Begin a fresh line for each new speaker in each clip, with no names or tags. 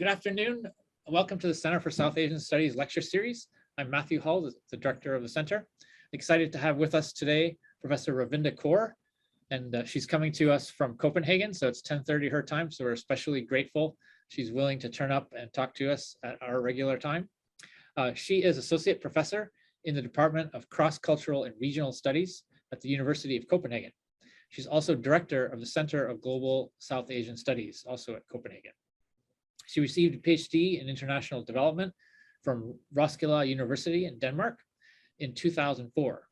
Good afternoon. Welcome to the Center for South Asian Studies lecture series. I'm Matthew Hull, the director of the center. Excited to have with us today Professor Ravinder Kaur, and she's coming to us from Copenhagen, so it's 10:30 her time, so we're especially grateful she's willing to turn up and talk to us at our regular time. She is associate professor in the Department of Cross-Cultural and Regional Studies at the University of Copenhagen. She's also director of the Center of Global South Asian Studies, also at Copenhagen. She received a PhD in International Development from Roskilde University in Denmark in 2004.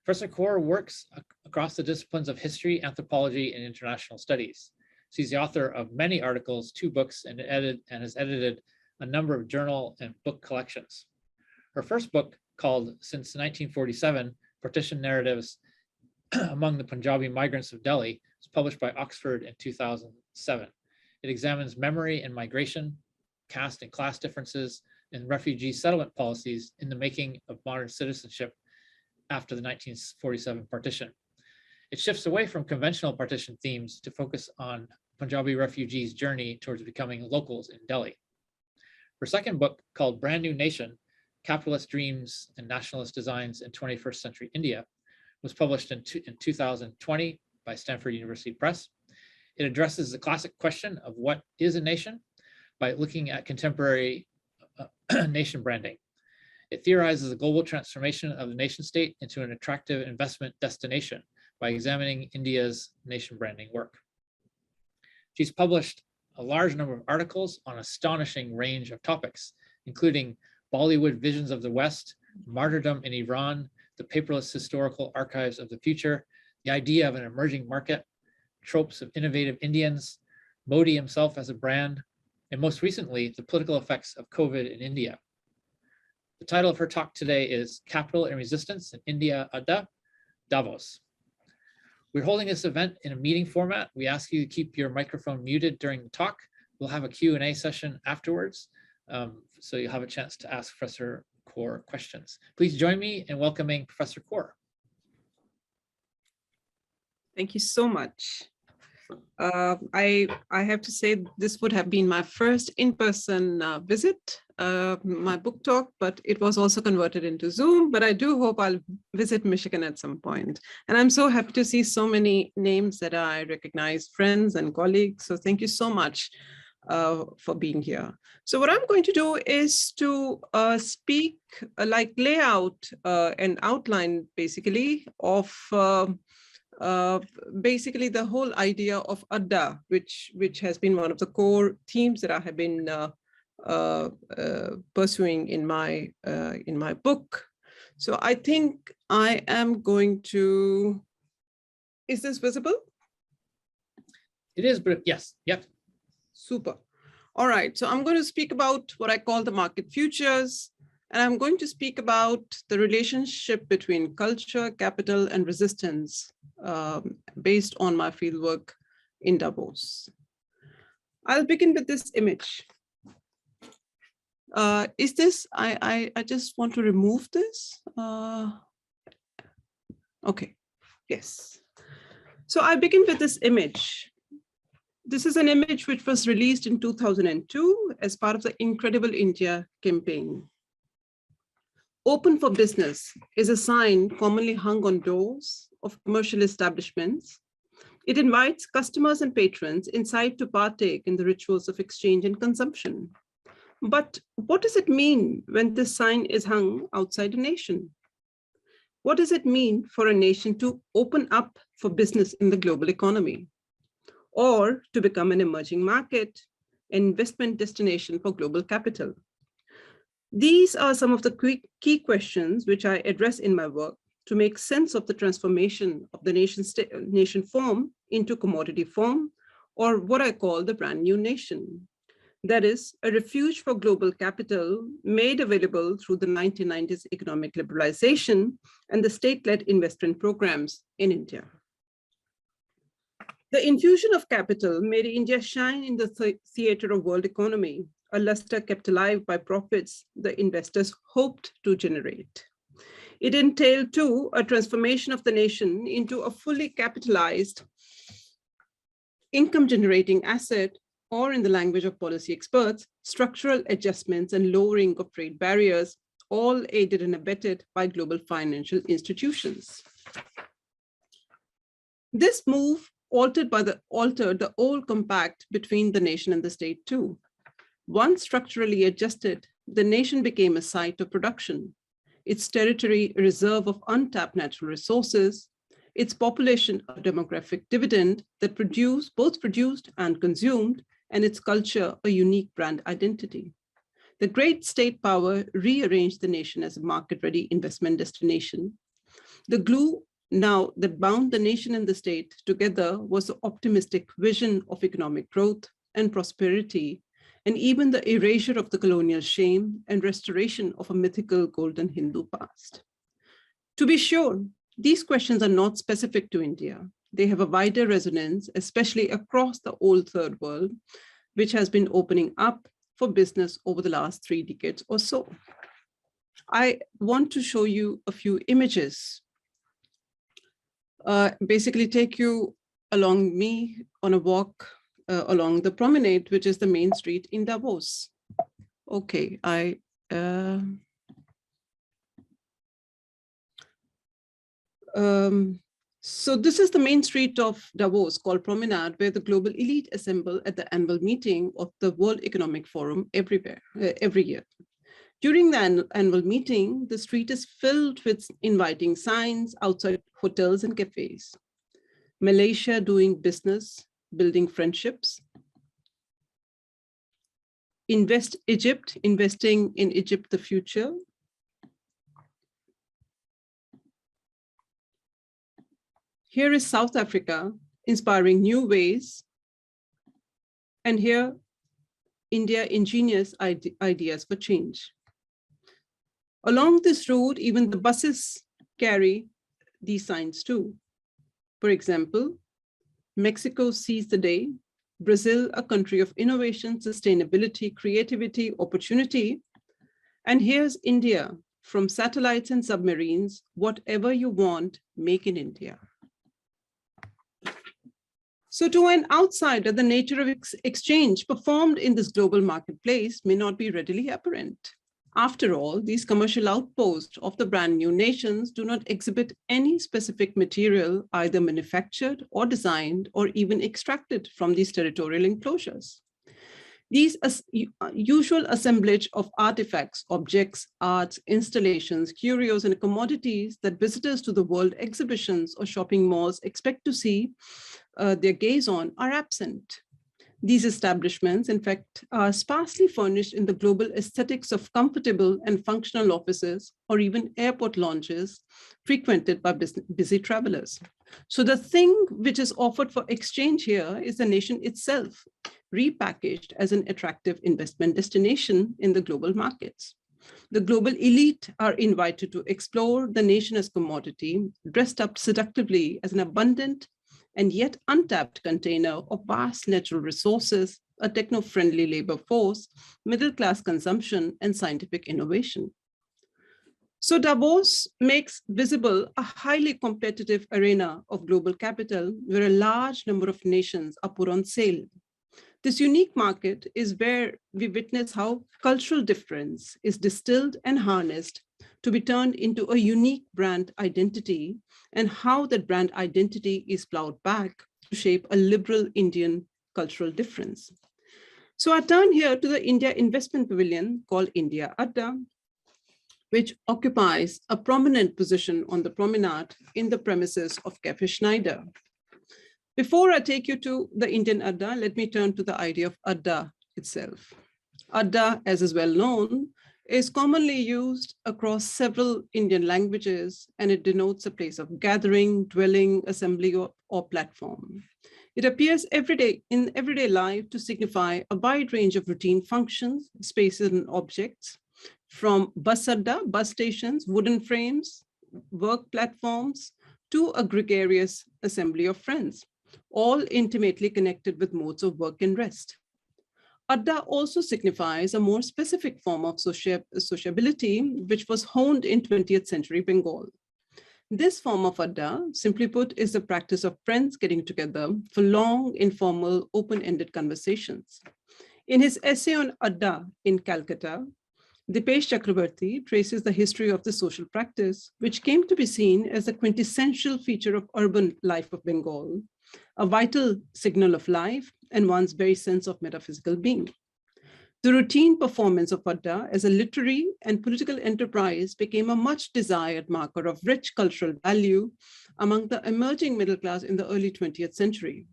Professor Kaur works across the disciplines of history, anthropology, and international studies. She's the author of many articles, 2 books, and has edited a number of journal and book collections. Her first book, called Since 1947, Partition Narratives Among the Punjabi Migrants of Delhi, was published by Oxford in 2007. It examines memory and migration, caste and class differences, and refugee settlement policies in the making of modern citizenship after the 1947 partition. It shifts away from conventional partition themes to focus on Punjabi refugees' journey towards becoming locals in Delhi. Her second book, called Brand New Nation, Capitalist Dreams and Nationalist Designs in 21st Century India, was published in 2020 by Stanford University Press. It addresses the classic question of what is a nation by looking at contemporary nation branding. It theorizes the global transformation of the nation state into an attractive investment destination by examining India's nation branding work. She's published a large number of articles on an astonishing range of topics, including Bollywood visions of the West, martyrdom in Iran, the paperless historical archives of the future, the idea of an emerging market, tropes of innovative Indians, Modi himself as a brand, and most recently, the political effects of COVID in India. The title of her talk today is Capital and Resistance in India, Adda, Davos. We're holding this event in a meeting format. We ask you to keep your microphone muted during the talk. We'll have a Q&A session afterwards, so you'll have a chance to ask Professor Kaur questions. Please join me in welcoming Professor Kaur.
Thank you so much. I have to say this would have been my first in-person visit, my book talk, but it was also converted into Zoom, but I do hope I'll visit Michigan at some point. And I'm so happy to see so many names that I recognize, friends and colleagues. So thank you so much for being here. So what I'm going to do is to speak, lay out an outline basically of basically the whole idea of Adda, which has been one of the core themes that I have been pursuing in my book. So I think I am going to, is this visible?
It is, but yes, yep.
Super. All right, so I'm going to speak about what I call the market futures, and I'm going to speak about the relationship between culture, capital, and resistance based on my fieldwork in Davos. I'll begin with this image. Is this, I just want to remove this. Okay, yes. So I begin with this image. This is an image which was released in 2002 as part of the Incredible India campaign. Open for business is a sign commonly hung on doors of commercial establishments. It invites customers and patrons inside to partake in the rituals of exchange and consumption. But what does it mean when this sign is hung outside a nation? What does it mean for a nation to open up for business in the global economy, or to become an emerging market, an investment destination for global capital? These are some of the key questions which I address in my work to make sense of the transformation of the nation form into commodity form, or what I call the brand new nation. That is, a refuge for global capital made available through the 1990s economic liberalization and the state-led investment programs in India. The infusion of capital made India shine in the theater of world economy, a luster kept alive by profits the investors hoped to generate. It entailed, too, a transformation of the nation into a fully capitalized income-generating asset or in the language of policy experts, structural adjustments and lowering of trade barriers, all aided and abetted by global financial institutions. This move altered the old compact between the nation and the state too. Once structurally adjusted, the nation became a site of production, its territory a reserve of untapped natural resources, its population a demographic dividend that both produced and consumed, and its culture a unique brand identity. The great state power rearranged the nation as a market-ready investment destination. The glue now that bound the nation and the state together was the optimistic vision of economic growth and prosperity, and even the erasure of the colonial shame and restoration of a mythical golden Hindu past. To be sure, these questions are not specific to India. They have a wider resonance, especially across the old third world, which has been opening up for business over the last 3 decades or so. I want to show you a few images. Basically take you along me on a walk along the promenade, which is the main street in Davos. Okay, so this is the main street of Davos called Promenade, where the global elite assemble at the annual meeting of the World Economic Forum every year. During the annual meeting, the street is filled with inviting signs outside hotels and cafes. Malaysia doing business, building friendships. Invest Egypt, investing in Egypt the future. Here is South Africa, inspiring new ways. And here, India, ingenious ideas for change. Along this route, even the buses carry these signs too. For example, Mexico sees the day, Brazil, a country of innovation, sustainability, creativity, opportunity. And here's India, from satellites and submarines, whatever you want, make in India. So to an outsider, the nature of exchange performed in this global marketplace may not be readily apparent. After all, these commercial outposts of the brand new nations do not exhibit any specific material either manufactured or designed or even extracted from these territorial enclosures. These usual assemblage of artifacts, objects, arts, installations, curios, and commodities that visitors to the world exhibitions or shopping malls expect to see their gaze on are absent. These establishments, in fact, are sparsely furnished in the global aesthetics of comfortable and functional offices or even airport lounges frequented by busy travelers. So the thing which is offered for exchange here is the nation itself, repackaged as an attractive investment destination in the global markets. The global elite are invited to explore the nation as commodity, dressed up seductively as an abundant and yet untapped container of vast natural resources, a techno-friendly labor force, middle-class consumption, and scientific innovation. So Davos makes visible a highly competitive arena of global capital where a large number of nations are put on sale. This unique market is where we witness how cultural difference is distilled and harnessed to be turned into a unique brand identity, and how that brand identity is plowed back to shape a liberal Indian cultural difference. So I turn here to the India Investment Pavilion called India Adda, which occupies a prominent position on the promenade in the premises of Cafe Schneider. Before I take you to the Indian Adda, let me turn to the idea of Adda itself. Adda, as is well known, is commonly used across several Indian languages, and it denotes a place of gathering, dwelling, assembly, or platform. It appears in everyday life to signify a wide range of routine functions, spaces, and objects, from bus adda, bus stations, wooden frames, work platforms, to a gregarious assembly of friends, all intimately connected with modes of work and rest. Adda also signifies a more specific form of sociability, which was honed in 20th century Bengal. This form of Adda, simply put, is the practice of friends getting together for long, informal, open-ended conversations. In his essay on Adda in Calcutta, Dipesh Chakrabarty traces the history of the social practice, which came to be seen as the quintessential feature of urban life of Bengal, a vital signal of life and one's very sense of metaphysical being. The routine performance of Adda as a literary and political enterprise became a much desired marker of rich cultural value among the emerging middle class in the early 20th century.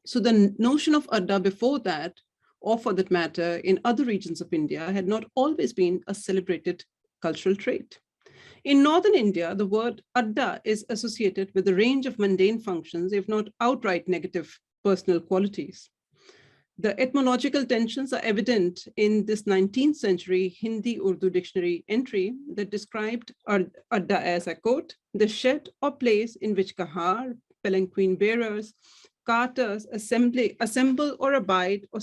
So the notion of Adda before that, or for that matter, in other regions of India, had not always been a celebrated cultural trait. In northern India, the word Adda is associated with a range of mundane functions, if not outright negative personal qualities. The etymological tensions are evident in this 19th century Hindi-Urdu dictionary entry that described Adda as, I quote, the shed or place in which kahar, palanquin bearers, carters assemble or abide or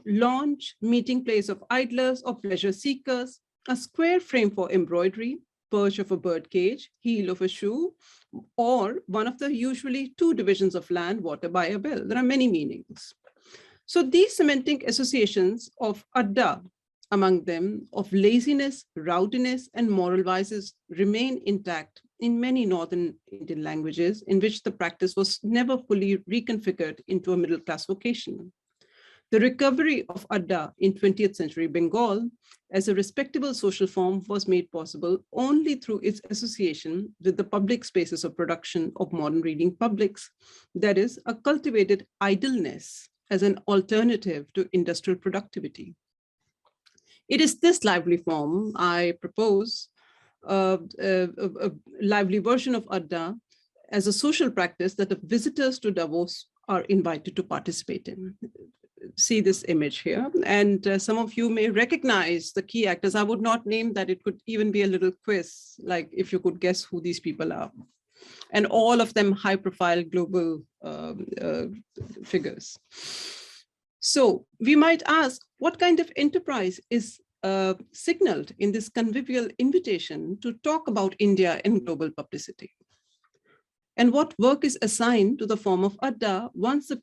launch, meeting place of idlers or pleasure seekers, a square frame for embroidery, perch of a bird cage, heel of a shoe, or one of the usually two divisions of land watered by a well. There are many meanings. So these semantic associations of Adda, among them, of laziness, rowdiness, and moral vices remain intact in many northern Indian languages in which the practice was never fully reconfigured into a middle-class vocation. The recovery of Adda in 20th century Bengal as a respectable social form was made possible only through its association with the public spaces of production of modern reading publics, that is, a cultivated idleness as an alternative to industrial productivity. It is this lively form I propose, a lively version of Adda as a social practice that the visitors to Davos are invited to participate in. See this image here, and some of you may recognize the key actors. I would not name that. It could even be a little quiz, like if you could guess who these people are. And all of them high-profile global figures. So we might ask, what kind of enterprise is signaled in this convivial invitation to talk about India in global publicity? And what work is assigned to the form of Adda once the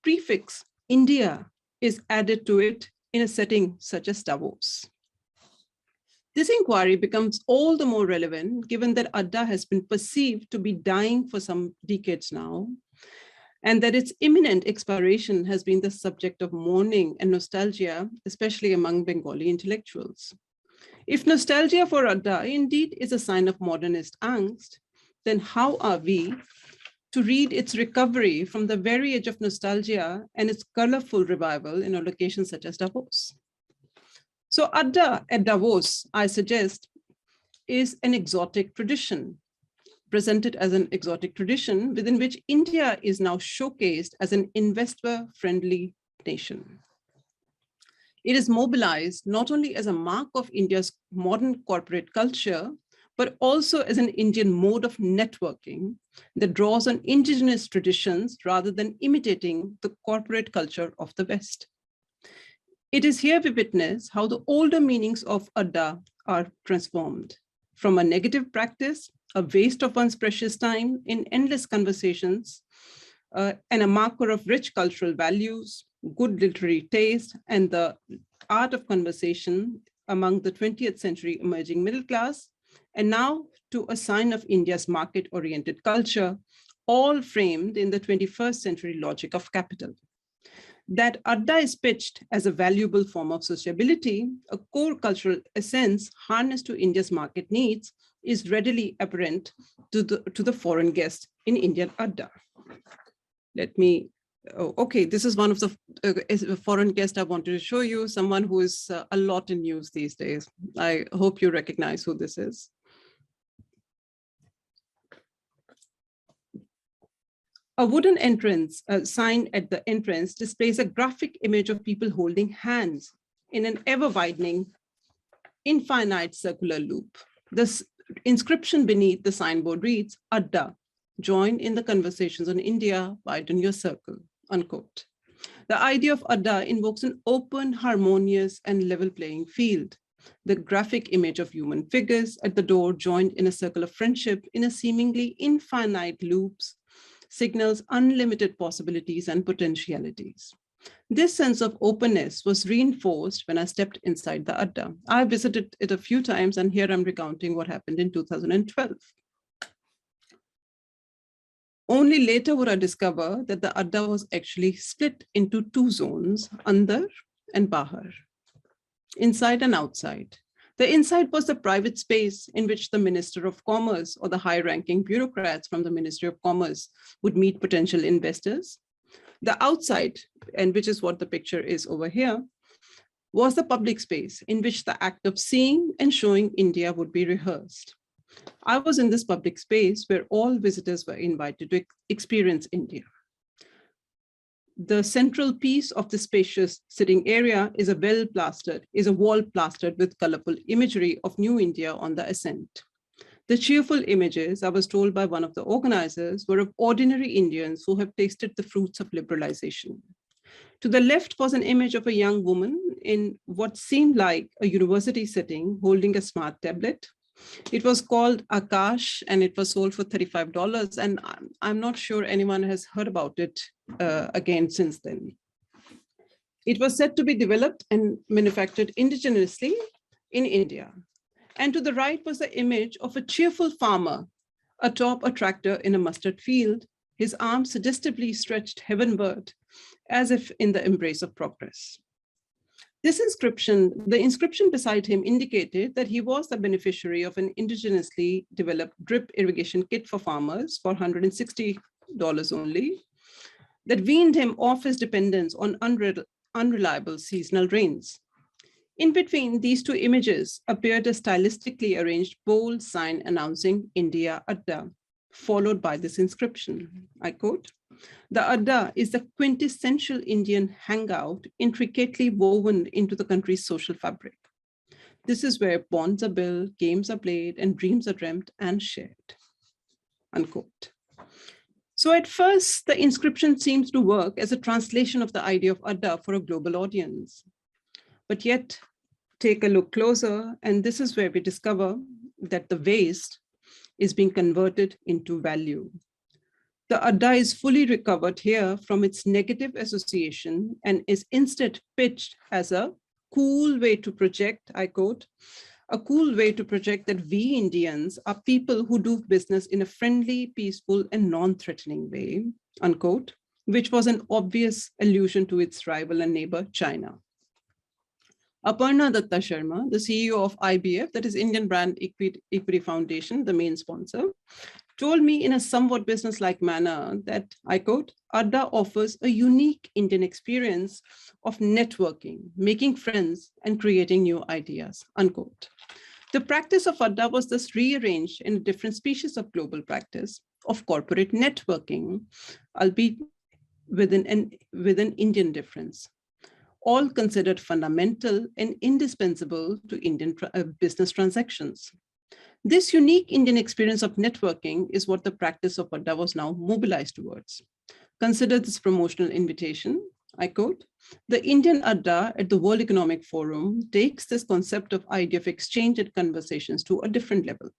prefix India is added to it in a setting such as Davos? This inquiry becomes all the more relevant given that Adda has been perceived to be dying for some decades now, and that its imminent expiration has been the subject of mourning and nostalgia, especially among Bengali intellectuals. If nostalgia for Adda indeed is a sign of modernist angst, then how are we to read its recovery from the very edge of nostalgia and its colorful revival in a location such as Davos? So Adda at Davos, I suggest, is an exotic tradition, presented as an exotic tradition within which India is now showcased as an investor-friendly nation. It is mobilized not only as a mark of India's modern corporate culture, but also as an Indian mode of networking that draws on indigenous traditions rather than imitating the corporate culture of the West. It is here we witness how the older meanings of Adda are transformed from a negative practice, a waste of one's precious time in endless conversations, and a marker of rich cultural values, good literary taste, and the art of conversation among the 20th century emerging middle class, and now to a sign of India's market-oriented culture, all framed in the 21st century logic of capital. That Adda is pitched as a valuable form of sociability, a core cultural essence harnessed to India's market needs, is readily apparent to the foreign guest in Indian Adda. Let me, okay, this is one of the foreign guests I wanted to show you, someone who is a lot in news these days. I hope you recognize who this is. A wooden entrance sign at the entrance displays a graphic image of people holding hands in an ever-widening, infinite circular loop. This inscription beneath the signboard reads, Adda, join in the conversations on India, widen your circle, unquote. The idea of Adda invokes an open, harmonious, and level playing field, The graphic image of human figures at the door joined in a circle of friendship in a seemingly infinite loops signals unlimited possibilities and potentialities. This sense of openness was reinforced when I stepped inside the Adda. I visited it a few times, and here I'm recounting what happened in 2012. Only later would I discover that the Adda was actually split into two zones, Andar and Bahar, inside and outside. The inside was the private space in which the Minister of Commerce or the high-ranking bureaucrats from the Ministry of Commerce would meet potential investors. The outside, and which is what the picture is over here, was the public space in which the act of seeing and showing India would be rehearsed. I was in this public space where all visitors were invited to experience India. The central piece of the spacious sitting area is a wall plastered with colorful imagery of New India on the ascent. The cheerful images, I was told by one of the organizers, were of ordinary Indians who have tasted the fruits of liberalization. To the left was an image of a young woman in what seemed like a university setting holding a smart tablet. It was called Akash and it was sold for $35. And I'm not sure anyone has heard about it again since then. It was said to be developed and manufactured indigenously in India. And to the right was the image of a cheerful farmer atop a tractor in a mustard field, his arms suggestively stretched heavenward as if in the embrace of progress. The inscription beside him indicated that he was the beneficiary of an indigenously developed drip irrigation kit for farmers for $160 only, that weaned him off his dependence on unreliable seasonal rains. In between these two images appeared a stylistically arranged bold sign announcing India Adda, followed by this inscription. I quote, "The Adda is the quintessential Indian hangout intricately woven into the country's social fabric. This is where bonds are built, games are played, and dreams are dreamt and shared." Unquote. So at first, the inscription seems to work as a translation of the idea of Adda for a global audience. But yet, take a look closer, and this is where we discover that the waste is being converted into value. The Adda is fully recovered here from its negative association and is instead pitched as a cool way to project, I quote, "a cool way to project that we Indians are people who do business in a friendly, peaceful, and non-threatening way," unquote, which was an obvious allusion to its rival and neighbor, China. Aparna Datta Sharma, the CEO of IBF, that is Indian Brand Equity Foundation, the main sponsor, told me in a somewhat business-like manner that, I quote, "Adda offers a unique Indian experience of networking, making friends, and creating new ideas," unquote. The practice of Adda was thus rearranged in a different species of global practice of corporate networking, albeit with an Indian difference, all considered fundamental and indispensable to Indian business transactions. This unique Indian experience of networking is what the practice of Adda was now mobilized towards. Consider this promotional invitation. I quote, "The Indian Adda at the World Economic Forum takes this concept of idea of exchange and conversations to a different level.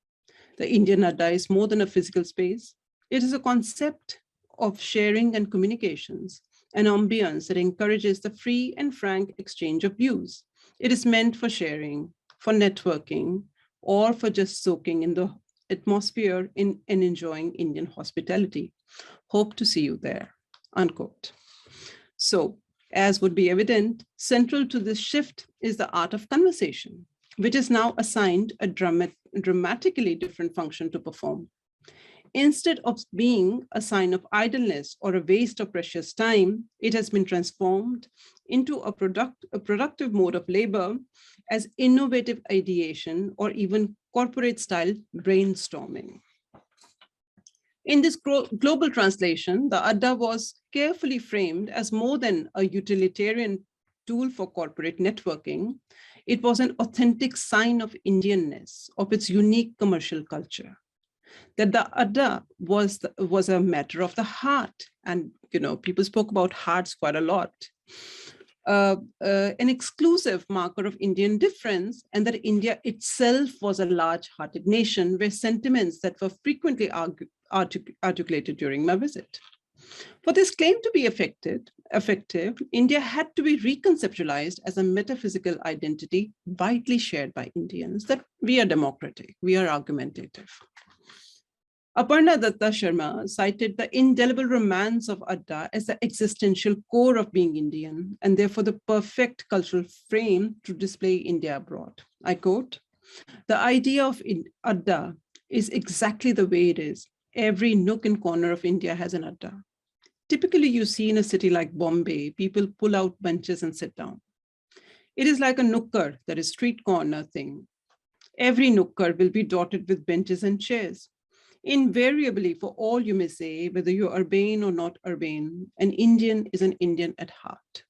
The Indian Adda is more than a physical space. It is a concept of sharing and communications, an ambience that encourages the free and frank exchange of views. It is meant for sharing, for networking, or for just soaking in the atmosphere and enjoying Indian hospitality. Hope to see you there," unquote. So, as would be evident, central to this shift is the art of conversation, which is now assigned a dramatically different function to perform. Instead of being a sign of idleness or a waste of precious time, it has been transformed into a productive mode of labor as innovative ideation or even corporate-style brainstorming. In this global translation, the Adda was carefully framed as more than a utilitarian tool for corporate networking. It was an authentic sign of Indianness, of its unique commercial culture. That the Adda was a matter of the heart. And people spoke about hearts quite a lot. an exclusive marker of Indian difference, and that India itself was a large-hearted nation where sentiments that were frequently articulated during my visit. For this claim to be effective, India had to be reconceptualized as a metaphysical identity widely shared by Indians, that we are democratic, we are argumentative. Aparna Datta Sharma cited the indelible romance of Adda as the existential core of being Indian, and therefore the perfect cultural frame to display India abroad. I quote, "The idea of Adda is exactly the way it is. Every nook and corner of India has an Adda. Typically, you see in a city like Bombay, people pull out benches and sit down. It is like a nukkar, that is street corner thing. Every nukkar will be dotted with benches and chairs. Invariably, for all you may say, whether you're urbane or not urbane, an Indian is an Indian at heart.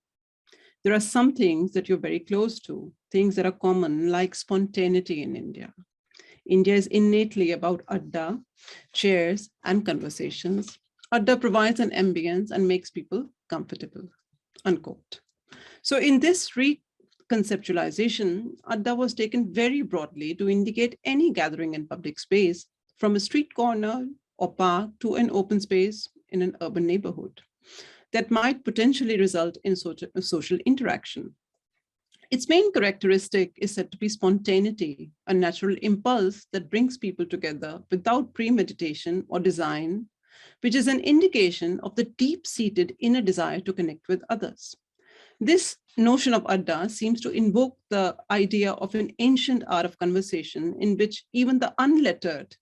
There are some things that you're very close to, things that are common, like spontaneity in India. India is innately about Adda, chairs, and conversations. Adda provides an ambience and makes people comfortable," unquote. So in this reconceptualization, Adda was taken very broadly to indicate any gathering in public space, from a street corner or park to an open space in an urban neighborhood, that might potentially result in social interaction. Its main characteristic is said to be spontaneity, a natural impulse that brings people together without premeditation or design, which is an indication of the deep-seated inner desire to connect with others. This notion of Adda seems to invoke the idea of an ancient art of conversation in which even the unlettered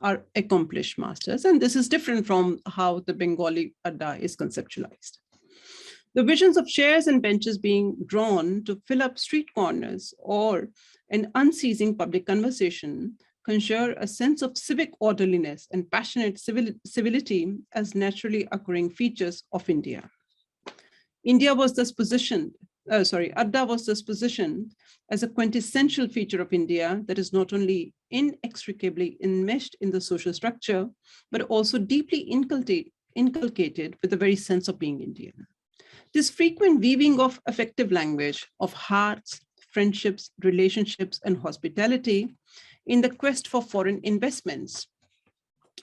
are accomplished masters, and this is different from how the Bengali Adda is conceptualized. The visions of chairs and benches being drawn to fill up street corners or an unceasing public conversation conjure a sense of civic orderliness and passionate civility as naturally occurring features of India. Adda was thus positioned as a quintessential feature of India that is not only inextricably enmeshed in the social structure, but also deeply inculcated with the very sense of being Indian. This frequent weaving of affective language, of hearts, friendships, relationships, and hospitality in the quest for foreign investments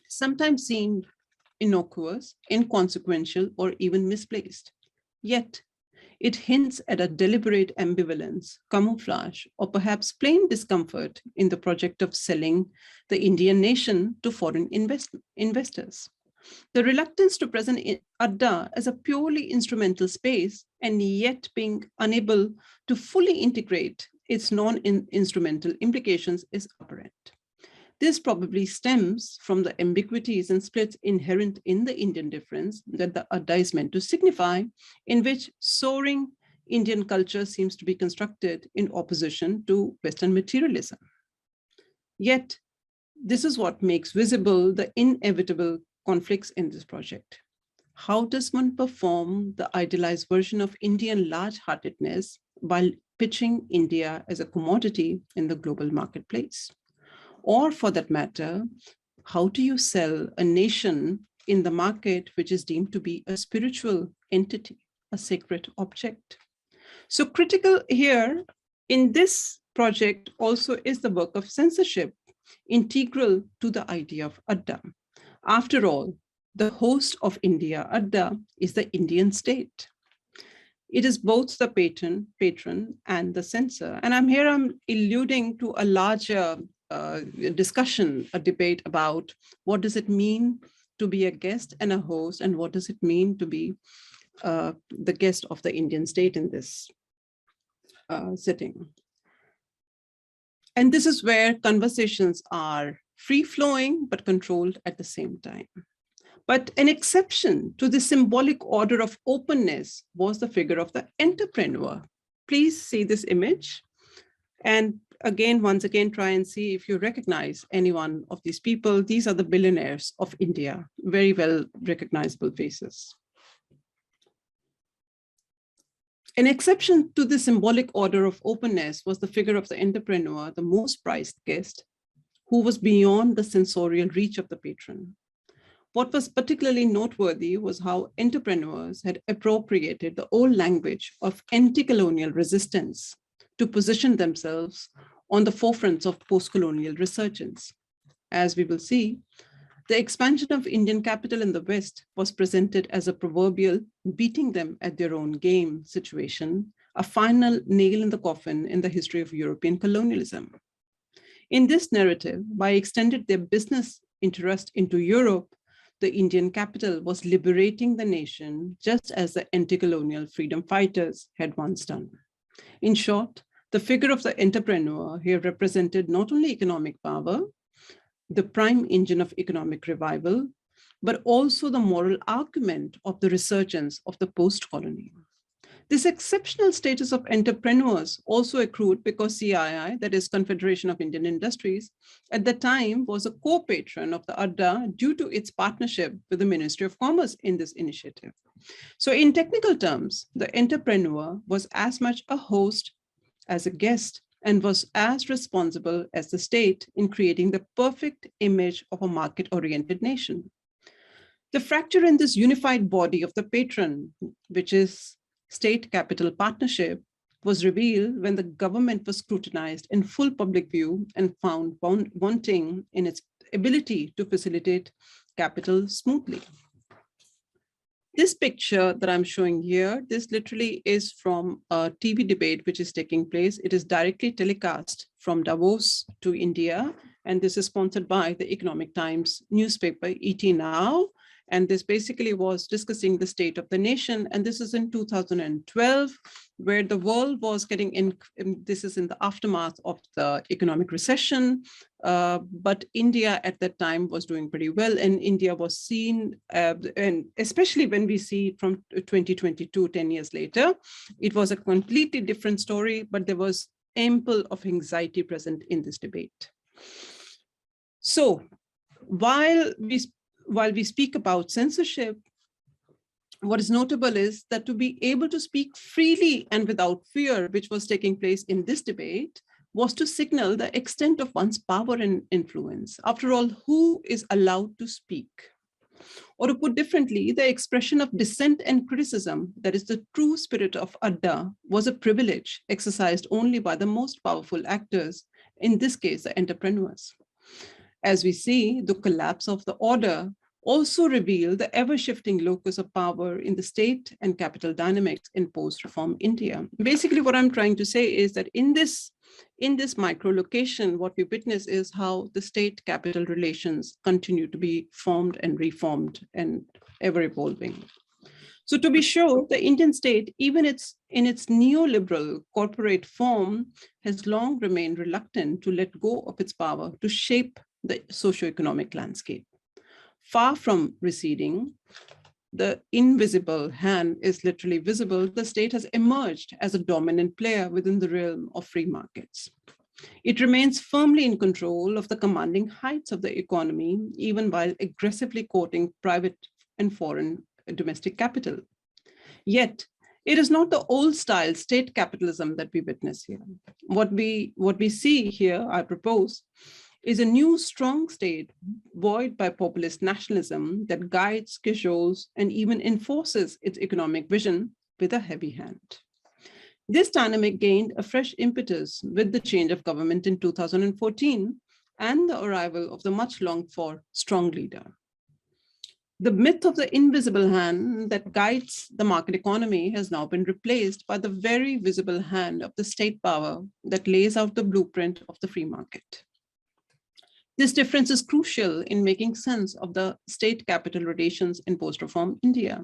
sometimes seemed innocuous, inconsequential, or even misplaced. Yet, it hints at a deliberate ambivalence, camouflage, or perhaps plain discomfort in the project of selling the Indian nation to foreign investors. The reluctance to present Adda as a purely instrumental space and yet being unable to fully integrate its non-instrumental implications is apparent. This probably stems from the ambiguities and splits inherent in the Indian difference that the Adda is meant to signify, in which soaring Indian culture seems to be constructed in opposition to Western materialism. Yet, this is what makes visible the inevitable conflicts in this project. How does one perform the idealized version of Indian large-heartedness while pitching India as a commodity in the global marketplace? Or for that matter, how do you sell a nation in the market which is deemed to be a spiritual entity, a sacred object? So critical here in this project also is the work of censorship, integral to the idea of Adda. After all, the host of India, Adda, is the Indian state. It is both the patron and the censor. And I'm alluding to a larger discussion, a debate about what does it mean to be a guest and a host, and what does it mean to be the guest of the Indian state in this setting. And this is where conversations are free-flowing but controlled at the same time. But an exception to the symbolic order of openness was the figure of the entrepreneur. Please see this image. And again, once again, try and see if you recognize any one of these people. These are the billionaires of India, very well recognizable faces. An exception to the symbolic order of openness was the figure of the entrepreneur, the most prized guest, who was beyond the sensorial reach of the patron. What was particularly noteworthy was how entrepreneurs had appropriated the old language of anti-colonial resistance to position themselves on the forefronts of post-colonial resurgence. As we will see, the expansion of Indian capital in the West was presented as a proverbial beating them at their own game situation, a final nail in the coffin in the history of European colonialism. In this narrative, by extending their business interest into Europe, the Indian capital was liberating the nation just as the anti-colonial freedom fighters had once done. In short, the figure of the entrepreneur here represented not only economic power, the prime engine of economic revival, but also the moral argument of the resurgence of the post-colony. This exceptional status of entrepreneurs also accrued because CII, that is Confederation of Indian Industries, at the time was a co-patron of the Adda due to its partnership with the Ministry of Commerce in this initiative. So in technical terms, the entrepreneur was as much a host as a guest and was as responsible as the state in creating the perfect image of a market-oriented nation. The fracture in this unified body of the patron, which is state-capital partnership, was revealed when the government was scrutinized in full public view and found wanting in its ability to facilitate capital smoothly. This picture that I'm showing here, this literally is from a TV debate which is taking place. It is directly telecast from Davos to India, and this is sponsored by the Economic Times newspaper, ET Now. And this basically was discussing the state of the nation. And this is in 2012, where the world was getting in, this is in the aftermath of the economic recession. But India at that time was doing pretty well. And India was seen, and especially when we see it from 2022, 10 years later, it was a completely different story, but there was ample of anxiety present in this debate. So while we speak about censorship, what is notable is that to be able to speak freely and without fear, which was taking place in this debate, was to signal the extent of one's power and influence. After all, who is allowed to speak? Or to put differently, the expression of dissent and criticism, that is the true spirit of Adda, was a privilege exercised only by the most powerful actors, in this case, the entrepreneurs. As we see, the collapse of the order also revealed the ever-shifting locus of power in the state and capital dynamics in post-reform India. Basically, what I'm trying to say is that in this micro-location, what we witness is how the state-capital relations continue to be formed and reformed and ever-evolving. So to be sure, the Indian state, even in its neoliberal corporate form, has long remained reluctant to let go of its power to shape the socioeconomic landscape. Far from receding, the invisible hand is literally visible. The state has emerged as a dominant player within the realm of free markets. It remains firmly in control of the commanding heights of the economy, even while aggressively courting private and foreign domestic capital. Yet, it is not the old style state capitalism that we witness here. What we see here, I propose, is a new strong state buoyed by populist nationalism that guides, cajoles, and even enforces its economic vision with a heavy hand. This dynamic gained a fresh impetus with the change of government in 2014 and the arrival of the much longed for strong leader. The myth of the invisible hand that guides the market economy has now been replaced by the very visible hand of the state power that lays out the blueprint of the free market. This difference is crucial in making sense of the state-capital relations in post-reform India.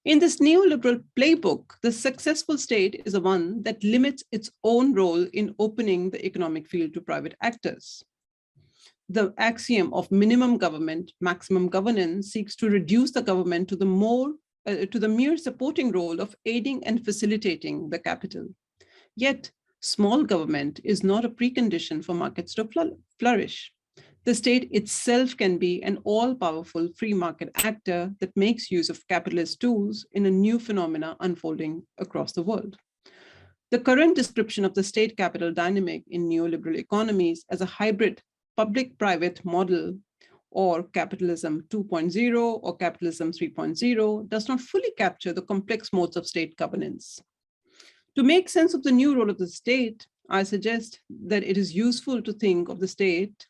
In this neoliberal playbook, the successful state is the one that limits its own role in opening the economic field to private actors. The axiom of minimum government, maximum governance seeks to reduce the government to the mere supporting role of aiding and facilitating the capital. Yet, small government is not a precondition for markets to flourish. The state itself can be an all-powerful free market actor that makes use of capitalist tools in a new phenomena unfolding across the world. The current description of the state capital dynamic in neoliberal economies as a hybrid public-private model or capitalism 2.0 or capitalism 3.0 does not fully capture the complex modes of state governance. To make sense of the new role of the state, I suggest that it is useful to think of the state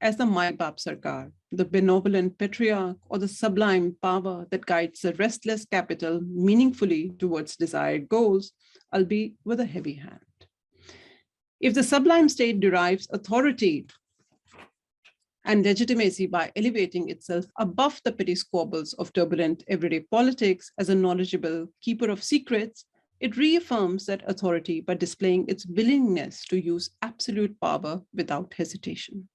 as the Mai Bap Sarkar, the benevolent patriarch or the sublime power that guides the restless capital meaningfully towards desired goals, albeit with a heavy hand. If the sublime state derives authority and legitimacy by elevating itself above the petty squabbles of turbulent everyday politics as a knowledgeable keeper of secrets, it reaffirms that authority by displaying its willingness to use absolute power without hesitation.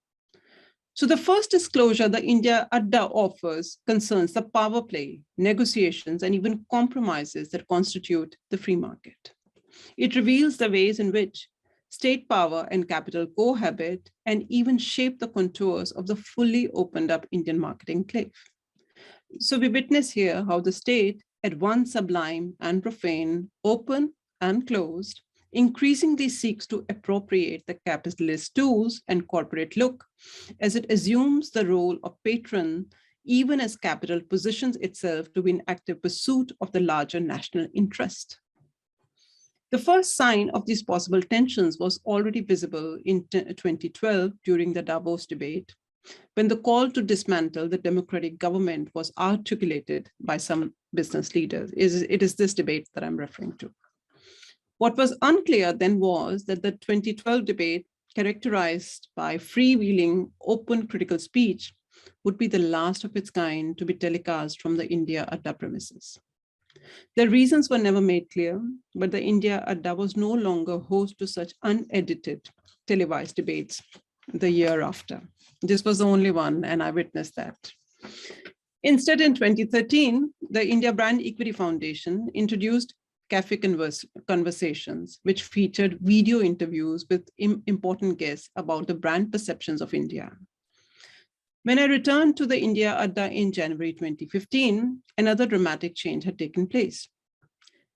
So the first disclosure the India Adda offers concerns the power play, negotiations, and even compromises that constitute the free market. It reveals the ways in which state power and capital cohabit and even shape the contours of the fully opened up Indian market enclave. So we witness here how the state, at once sublime and profane, open and closed, increasingly seeks to appropriate the capitalist tools and corporate look as it assumes the role of patron, even as capital positions itself to be in active pursuit of the larger national interest. The first sign of these possible tensions was already visible in 2012 during the Davos debate, when the call to dismantle the democratic government was articulated by some business leaders. It is this debate that I'm referring to. What was unclear then was that the 2012 debate, characterized by freewheeling, open critical speech, would be the last of its kind to be telecast from the India Adda premises. The reasons were never made clear, but the India Adda was no longer host to such unedited televised debates the year after. This was the only one, and I witnessed that. Instead, in 2013, the India Brand Equity Foundation introduced Cafe Conversations, which featured video interviews with important guests about the brand perceptions of India. When I returned to the India Adda in January 2015, another dramatic change had taken place.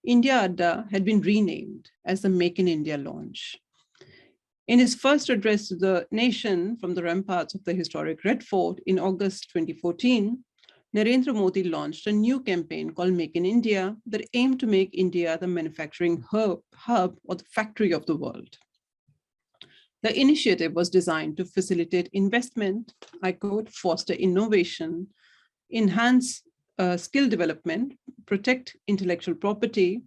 India Adda had been renamed as the Make in India launch. In his first address to the nation from the ramparts of the historic Red Fort in August 2014, Narendra Modi launched a new campaign called Make in India that aimed to make India the manufacturing hub or the factory of the world. The initiative was designed to facilitate investment, I quote, foster innovation, enhance skill development, protect intellectual property,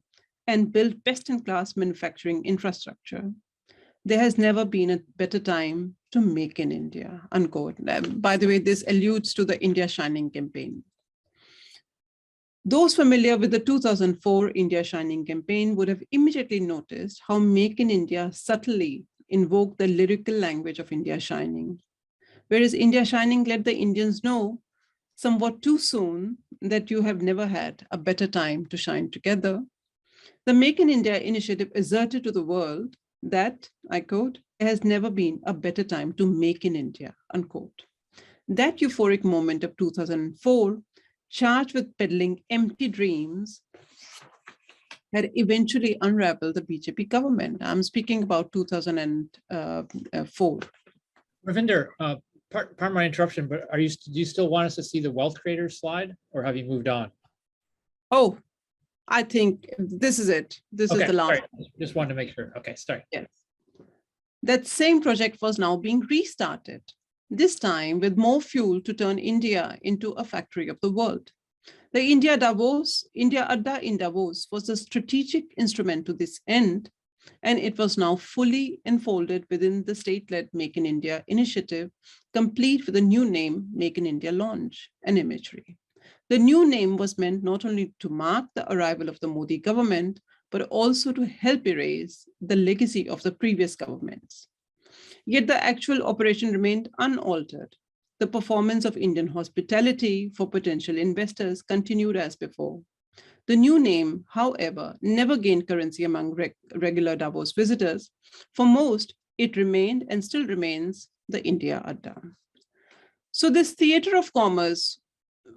and build best-in-class manufacturing infrastructure. There has never been a better time to make in India, unquote. By the way, this alludes to the India Shining campaign. Those familiar with the 2004 India Shining campaign would have immediately noticed how Make in India subtly invoked the lyrical language of India Shining. Whereas India Shining let the Indians know somewhat too soon that you have never had a better time to shine together, the Make in India initiative asserted to the world that, I quote, there has never been a better time to make in India, unquote. That euphoric moment of 2004, charged with peddling empty dreams, had eventually unraveled the BJP government. I'm speaking about 2004.
Ravinder, pardon my interruption, but do you still want us to see the wealth creators slide, or have you moved on?
Oh, I think this is it. This is the last.
Sorry. Just wanted to make sure. Okay, sorry.
Yes. That same project was now being restarted, this time with more fuel to turn India into a factory of the world. The India Adda in Davos was a strategic instrument to this end, and it was now fully enfolded within the state-led Make in India initiative, complete with a new name, Make in India launch and imagery. The new name was meant not only to mark the arrival of the Modi government, but also to help erase the legacy of the previous governments. Yet the actual operation remained unaltered. The performance of Indian hospitality for potential investors continued as before. The new name, however, never gained currency among regular Davos visitors. For most, it remained and still remains the India Adda. So this theater of commerce,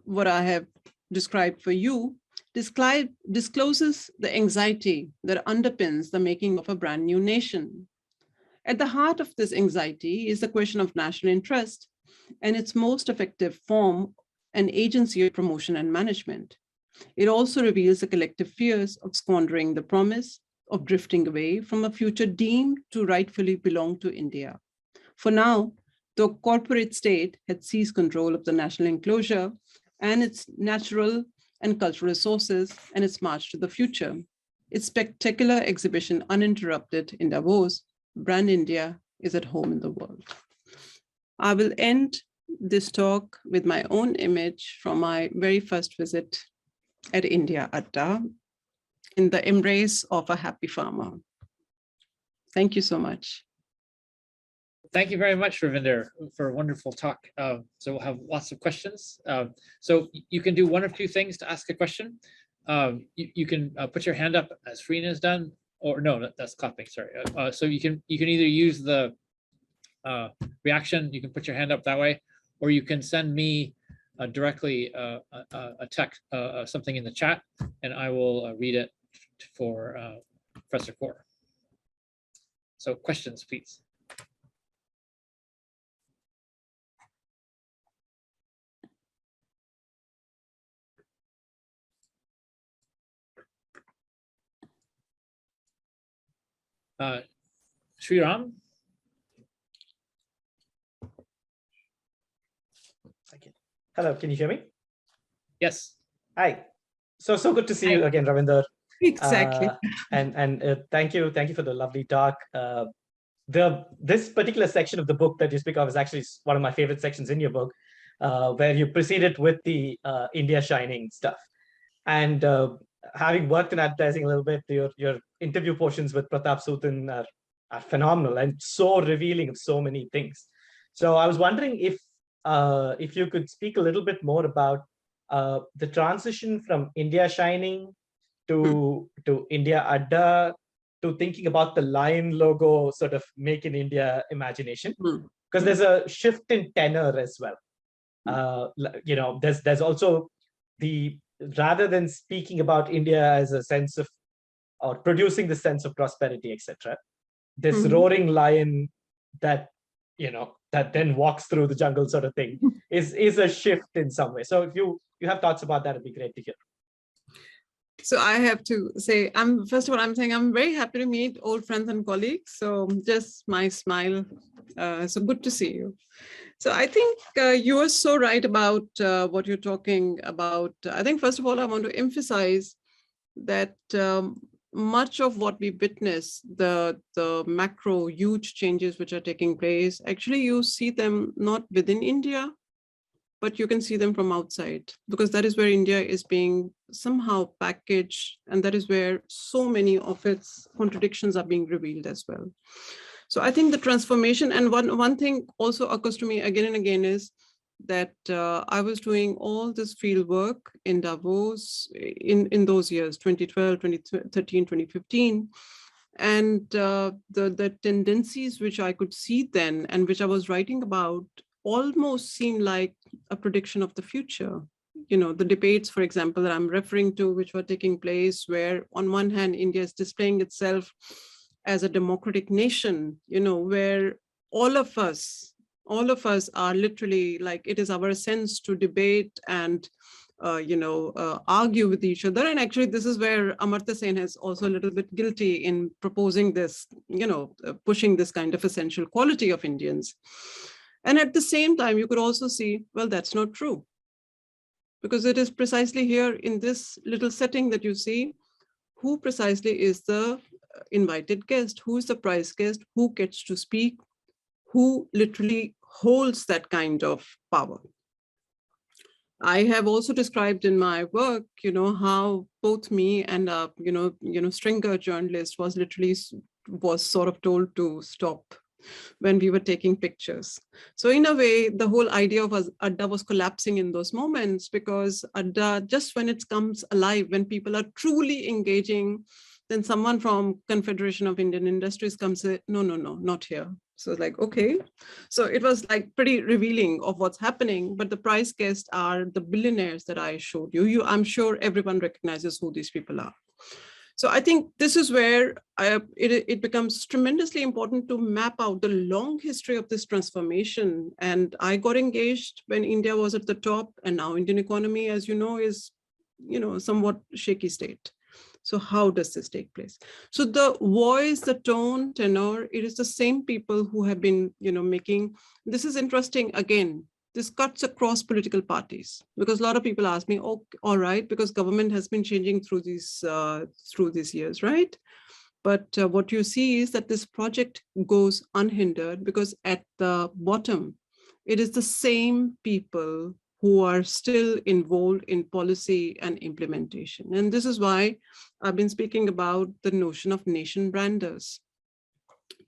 what I have described for you, discloses the anxiety that underpins the making of a brand new nation. At the heart of this anxiety is the question of national interest and its most effective form, an agency of promotion and management. It also reveals the collective fears of squandering the promise, of drifting away from a future deemed to rightfully belong to India. For now, the corporate state had seized control of the national enclosure and its natural and cultural resources and its march to the future. Its spectacular exhibition uninterrupted in Davos, Brand India is at home in the world. I will end this talk with my own image from my very first visit at India, Adda, in the embrace of a happy farmer. Thank you so much.
Thank you very much, Ravinder, for a wonderful talk. So we'll have lots of questions. So you can do one of two things to ask a question. You can put your hand up as Frina has done, or no, that's clapping, sorry. So you can either use the reaction, you can put your hand up that way, or you can send me directly a text, something in the chat, and I will read it for Professor Kaur. So questions, please. Sriram?
Okay. Hello, can you hear me?
Yes.
Hi. So good to see you again, Ravinder.
Exactly.
And thank you for the lovely talk. This particular section of the book that you speak of is actually one of my favorite sections in your book, where you proceeded with the India Shining stuff. And having worked in advertising a little bit, your interview portions with Pratap Sutan are phenomenal and so revealing of so many things. So I was wondering if you could speak a little bit more about the transition from India Shining to India Adda, to thinking about the lion logo sort of Make in India imagination, because there's a shift in tenor as well. You know, there's also rather than speaking about India as a sense of, or producing the sense of prosperity, etc., this roaring lion that, you know, that then walks through the jungle sort of thing is a shift in some way. So if you have thoughts about that, it'd be great to hear.
So I have to say, first of all, I'm saying I'm very happy to meet old friends and colleagues. So just my smile. So good to see you. So I think you are so right about what you're talking about. I think, first of all, I want to emphasize that much of what we witness, the macro huge changes which are taking place, actually you see them not within India, but you can see them from outside, because that is where India is being somehow packaged, and that is where so many of its contradictions are being revealed as well. So I think the transformation, and one thing also occurs to me again and again, is that I was doing all this field work in Davos in those years, 2012, 2013, 2015. And the tendencies which I could see then and which I was writing about almost seemed like a prediction of the future. You know, the debates, for example, that I'm referring to, which were taking place, where on one hand, India is displaying itself as a democratic nation, you know, where all of us are literally like, it is our sense to debate and argue with each other. And actually, this is where Amartya Sen is also a little bit guilty in proposing this, pushing this kind of essential quality of Indians. And at the same time, you could also see, well, that's not true. Because it is precisely here in this little setting that you see who precisely is the invited guest, who is the prize guest, who gets to speak, who literally holds that kind of power. I have also described in my work, how both me and Stringer journalist was sort of told to stop when we were taking pictures. So in a way, the whole idea of Adda was collapsing in those moments, because Adda, just when it comes alive, when people are truly engaging, then someone from Confederation of Indian Industries comes and say, no, not here. So it's like, okay. So it was like pretty revealing of what's happening, but the prize guests are the billionaires that I showed you. I'm sure everyone recognizes who these people are. So I think this is where it becomes tremendously important to map out the long history of this transformation. And I got engaged when India was at the top, and now Indian economy, as you know, is somewhat shaky state. So how does this take place? So the voice, the tone, tenor, it is the same people who have been, making, this is interesting again, this cuts across political parties, because a lot of people ask me, oh, all right, because government has been changing through these years, right? But what you see is that this project goes unhindered, because at the bottom, it is the same people who are still involved in policy and implementation. And this is why I've been speaking about the notion of nation branders.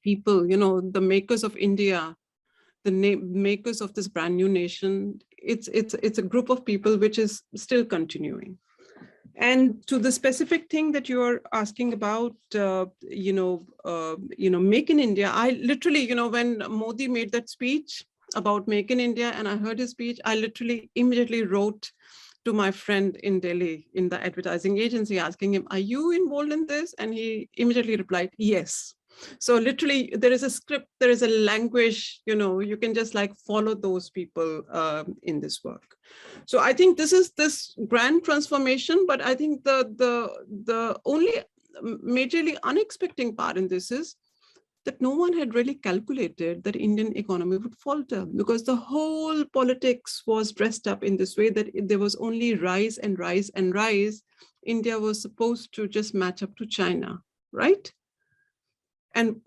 People, the makers of India, the makers of this brand new nation, it's a group of people which is still continuing. And to the specific thing that you're asking about, Make in India, I literally, when Modi made that speech about Make in India, and I heard his speech, I literally immediately wrote to my friend in Delhi in the advertising agency asking him, are you involved in this? And he immediately replied, yes. So literally there is a script, there is a language, you can just like follow those people in this work. So I think this is this grand transformation, but I think the only majorly unexpected part in this is that no one had really calculated that Indian economy would falter, because the whole politics was dressed up in this way that there was only rise and rise and rise. India was supposed to just match up to China, right? And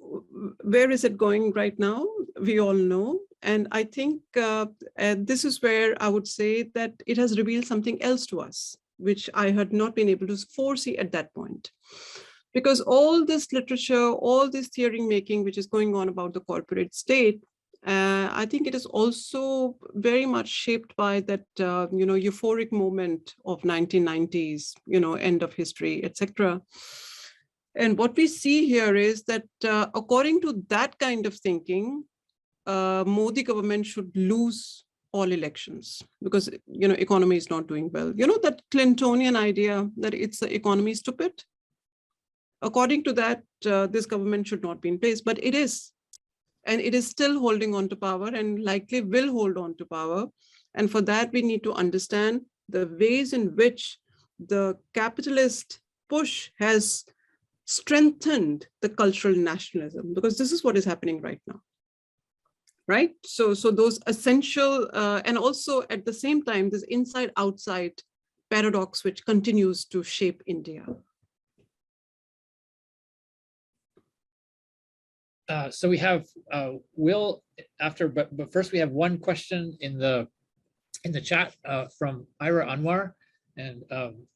where is it going right now? We all know. And I think this is where I would say that it has revealed something else to us, which I had not been able to foresee at that point. Because all this literature, all this theory making, which is going on about the corporate state, I think it is also very much shaped by that, euphoric moment of 1990s, end of history, etc. And what we see here is that according to that kind of thinking, Modi government should lose all elections because, economy is not doing well. That Clintonian idea that the economy is stupid. According to that, this government should not be in place, but it is. And it is still holding on to power and likely will hold on to power. And for that, we need to understand the ways in which the capitalist push has strengthened the cultural nationalism, because this is what is happening right now. Right? So those essential, and also at the same time, this inside-outside paradox, which continues to shape India.
So we have Will after, but first we have one question in the chat from Ira Anwar, and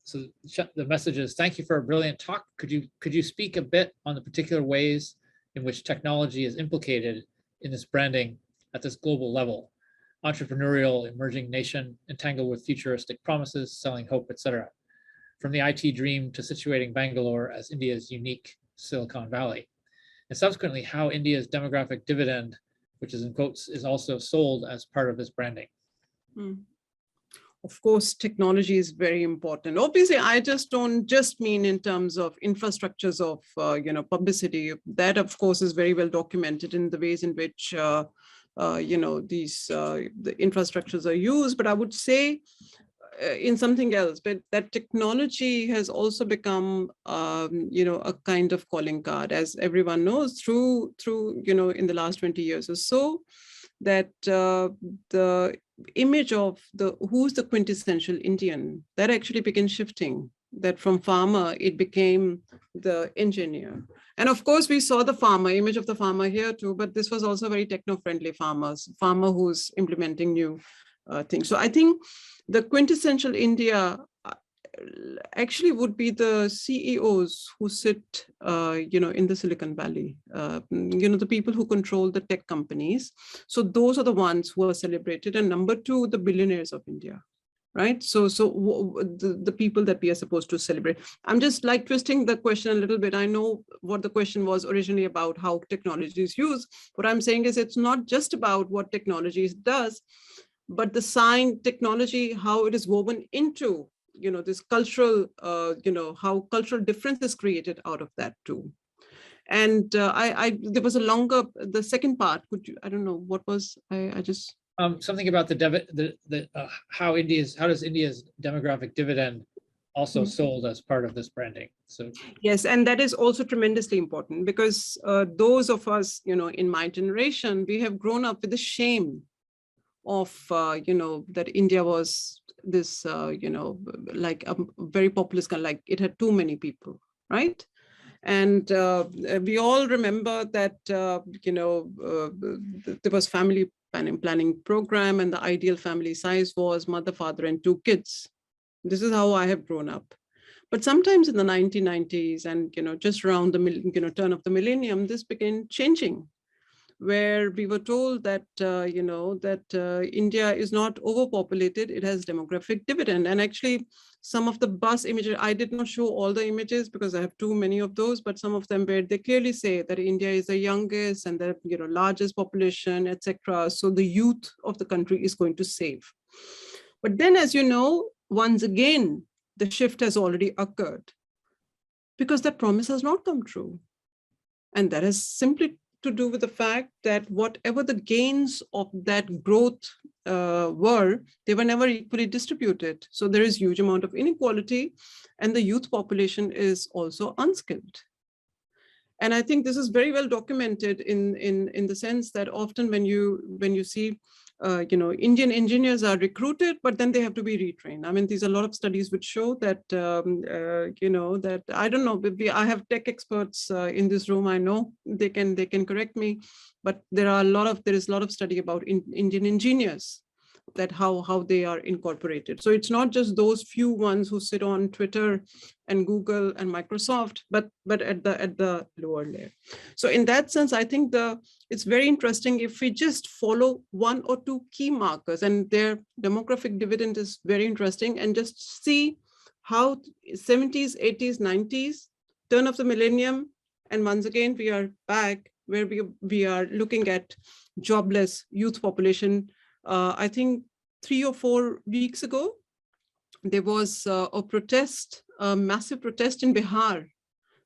so the message is, thank you for a brilliant talk. Could you speak a bit on the particular ways in which technology is implicated in this branding at this global level? Entrepreneurial, emerging nation, entangled with futuristic promises, selling hope, etc. From the IT dream to situating Bangalore as India's unique Silicon Valley. And subsequently, how India's demographic dividend, which is in quotes, is also sold as part of this branding.
Of course, technology is very important. Obviously, I just don't just mean in terms of infrastructures of, publicity. That, of course, is very well documented in the ways in which, the infrastructures are used. But I would say in something else, but that technology has also become, a kind of calling card, as everyone knows, through in the last 20 years or so, that the image of who's the quintessential Indian, that actually began shifting. That from farmer, it became the engineer. And of course, we saw the farmer, image of the farmer here too, but this was also very techno-friendly farmer who's implementing new things. So I think the quintessential India actually would be the CEOs who sit, in the Silicon Valley, the people who control the tech companies. So those are the ones who are celebrated. And number two, the billionaires of India, right? So the people that we are supposed to celebrate. I'm just like twisting the question a little bit. I know what the question was originally about, how technology is used. What I'm saying is it's not just about what technology does, but the technology, how it is woven into this cultural, how cultural difference is created out of that too. And there was a longer, the second part, I don't know, what was, I just.
Something about how does India's demographic dividend also sold as part of this branding? So
yes, and that is also tremendously important, because those of us, in my generation, we have grown up with the shame of, that India was this, like a very populous kind, like it had too many people, right? And we all remember that, there was family planning program, and the ideal family size was mother, father, and 2 kids. This is how I have grown up. But sometimes in the 1990s and, just around the, turn of the millennium, this began changing, where we were told that, India is not overpopulated, it has demographic dividend. And actually, some of the bus images, I did not show all the images because I have too many of those, but some of them where they clearly say that India is the youngest and the largest population, etc. So the youth of the country is going to save. But then, as you know, once again, the shift has already occurred, because that promise has not come true. And that is simply to do with the fact that whatever the gains of that growth were, they were never equally distributed. So there is huge amount of inequality, and the youth population is also unskilled. And I think this is very well documented in the sense that often when you see, Indian engineers are recruited, but then they have to be retrained. I mean, there's a lot of studies which show that, that, I don't know, I have tech experts in this room. I know they can correct me, but there is a lot of study about Indian engineers, that how they are incorporated. So it's not just those few ones who sit on Twitter and Google and Microsoft, but at the lower layer. So in that sense, I think it's very interesting if we just follow 1 or 2 key markers, and their demographic dividend is very interesting, and just see how 70s, 80s, 90s, turn of the millennium, and once again we are back where we are looking at jobless youth population. I think 3 or 4 weeks ago, there was a protest, a massive protest in Bihar,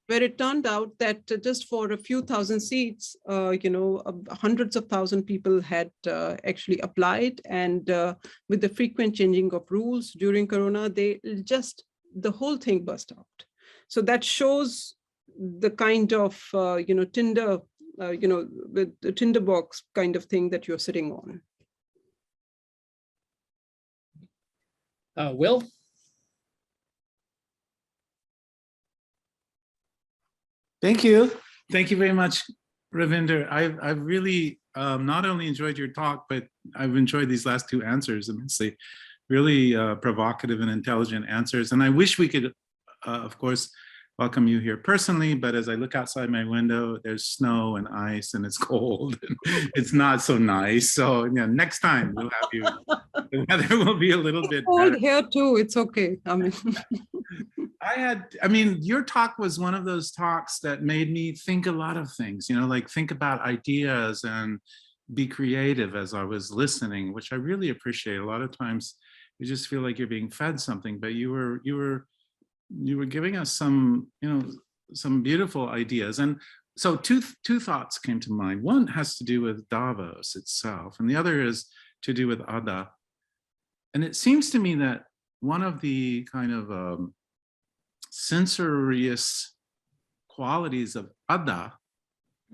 where it turned out that just for a few thousand seats, hundreds of thousands people had actually applied. And with the frequent changing of rules during Corona, the whole thing burst out. So that shows the kind of, Tinder, with the tinderbox kind of thing that you're sitting on.
Will?
Thank you. Thank you very much, Ravinder. I've really not only enjoyed your talk, but I've enjoyed these last 2 answers immensely. Really provocative and intelligent answers. And I wish we could, of course, welcome you here personally, but as I look outside my window, there's snow and ice and it's cold and it's not so nice. So next time we'll have you, the weather will be a little bit
cold here too, it's okay. I mean,
your talk was one of those talks that made me think a lot of things, like think about ideas and be creative as I was listening, which I really appreciate. A lot of times you just feel like you're being fed something, but you were giving us some beautiful ideas. And so two thoughts came to mind. One has to do with Davos itself, and the other is to do with Adda. And it seems to me that one of the kind of censorious qualities of Adda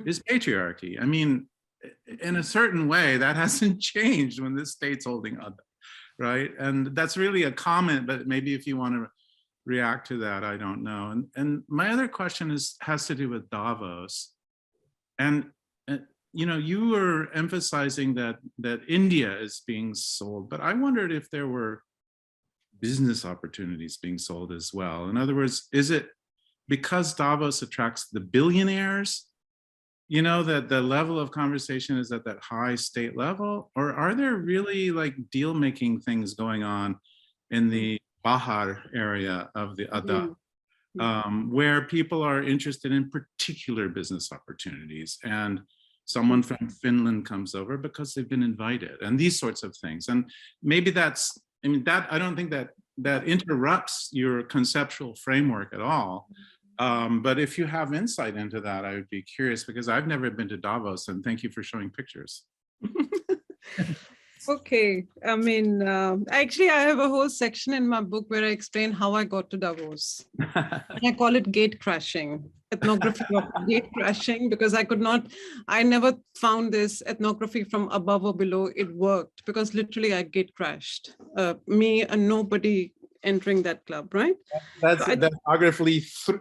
is patriarchy. I mean, in a certain way, that hasn't changed when this state's holding Adda, right? And that's really a comment, but maybe if you want to react to that, I don't know. And my other question has to do with Davos. And you were emphasizing that India is being sold, but I wondered if there were business opportunities being sold as well. In other words, is it because Davos attracts the billionaires, that the level of conversation is at that high state level, or are there really like deal-making things going on in the Bahar area of the Adda, where people are interested in particular business opportunities, and someone from Finland comes over because they've been invited, and these sorts of things. And maybe I don't think that that interrupts your conceptual framework at all. But if you have insight into that, I would be curious, because I've never been to Davos, and thank you for showing pictures.
Okay, I mean, actually, I have a whole section in my book where I explain how I got to Davos. And I call it gate crashing, ethnography of gate crashing, because I never found this ethnography from above or below. It worked because literally I gate crashed. Me and nobody entering that club, right?
That's
So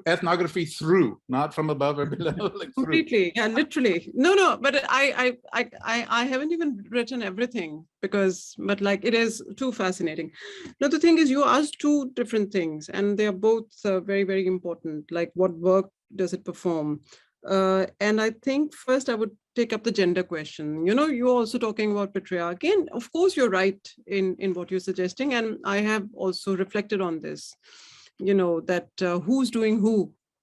ethnography through, not from above or below. Like
completely, yeah, literally. No, but I haven't even written everything but like it is too fascinating. Now the thing is, you asked two different things, and they are both very, very important. Like, what work does it perform? And I think first I would take up the gender question. You're also talking about patriarchy, and of course you're right in what you're suggesting. And I have also reflected on this, that who's doing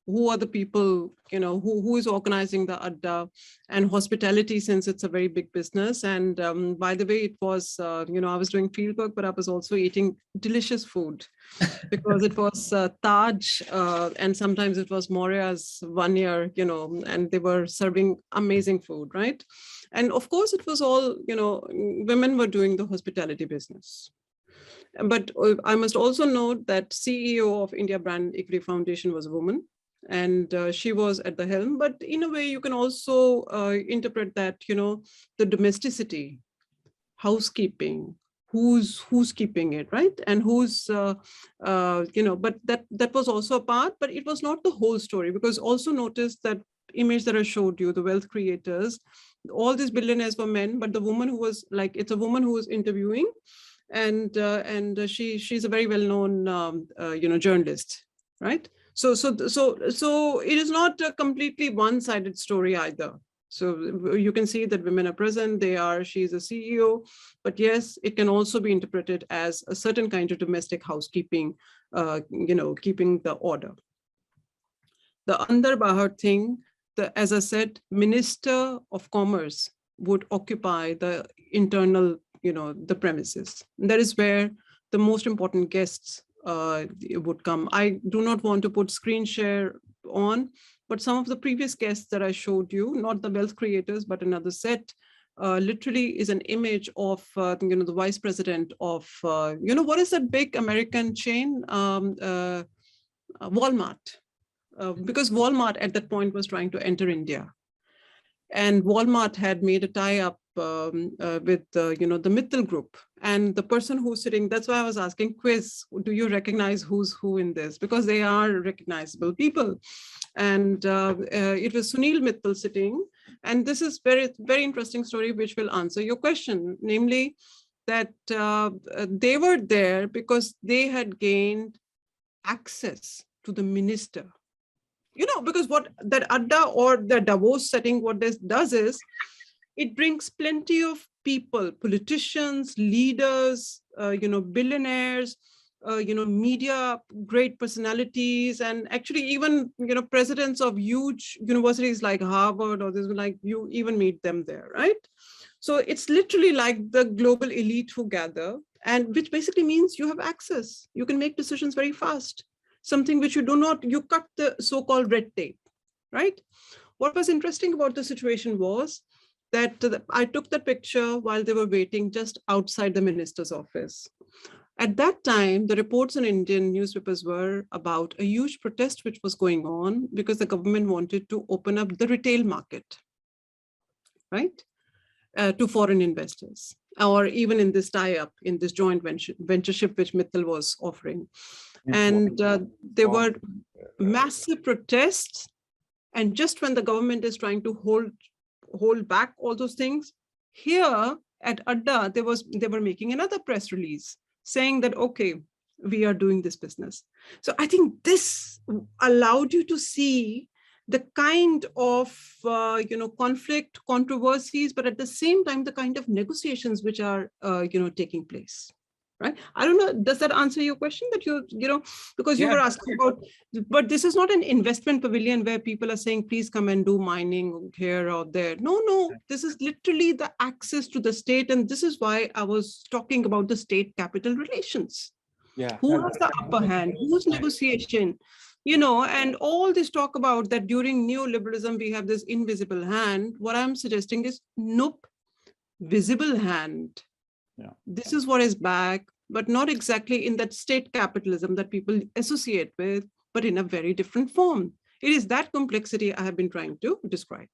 who are the people, who is organizing the Adda and hospitality, since it's a very big business. And by the way, it was, I was doing field work, but I was also eating delicious food because it was Taj and sometimes it was Moria's 1 year, and they were serving amazing food, right? And of course, it was all, women were doing the hospitality business. But I must also note that CEO of India Brand Equity Foundation was a woman. And she was at the helm. But in a way, you can also interpret that, the domesticity, housekeeping, who's keeping it, right? And who's, but that was also a part, but it was not the whole story, because also notice that image that I showed you, the wealth creators, all these billionaires were men, but the woman who was like, it's a woman who was interviewing, and she's a very well-known, journalist, right? So it is not a completely one-sided story either. So you can see that women are present. She's a CEO, but yes, it can also be interpreted as a certain kind of domestic housekeeping, keeping the order. The Andar Bahar thing, as I said, Minister of Commerce would occupy the internal, the premises. And that is where the most important guests would come. I do not want to put screen share on, but some of the previous guests that I showed you, not the wealth creators, but another set, literally is an image of, the vice president of, what is that big American chain? Walmart. Because Walmart at that point was trying to enter India. And Walmart had made a tie-up with the Mittal group, and the person who's sitting, that's why I was asking quiz, do you recognize who's who in this? Because they are recognizable people. And it was Sunil Mittal sitting. And this is very, very interesting story, which will answer your question, namely that they were there because they had gained access to the minister. Because what that Adda or the Davos setting, what this does is, it brings plenty of people, politicians, leaders, billionaires, media, great personalities, and actually even, presidents of huge universities like Harvard or this, like you even meet them there, right? So it's literally like the global elite who gather, and which basically means you have access. You can make decisions very fast. Something which you cut the so-called red tape, right? What was interesting about the situation was that I took that picture while they were waiting just outside the minister's office. At that time, the reports in Indian newspapers were about a huge protest which was going on because the government wanted to open up the retail market, right, to foreign investors, or even in this tie-up, in this joint ventureship which Mittal was offering. And there were massive protests. And just when the government is trying to hold back all those things, here at Adda, they were making another press release saying that, okay, we are doing this business. So I think this allowed you to see the kind of conflict, controversies, but at the same time, the kind of negotiations which are taking place. Right? I don't know, does that answer your question that because you were asking about, but this is not an investment pavilion where people are saying, please come and do mining here or there. No, this is literally the access to the state. And this is why I was talking about the state capital relations.
Yeah.
Who has the upper hand? Whose negotiation? And all this talk about that during neoliberalism, we have this invisible hand. What I'm suggesting is, nope, visible hand.
Yeah.
This is what is back, but not exactly in that state capitalism that people associate with, but in a very different form. It is that complexity I have been trying to describe.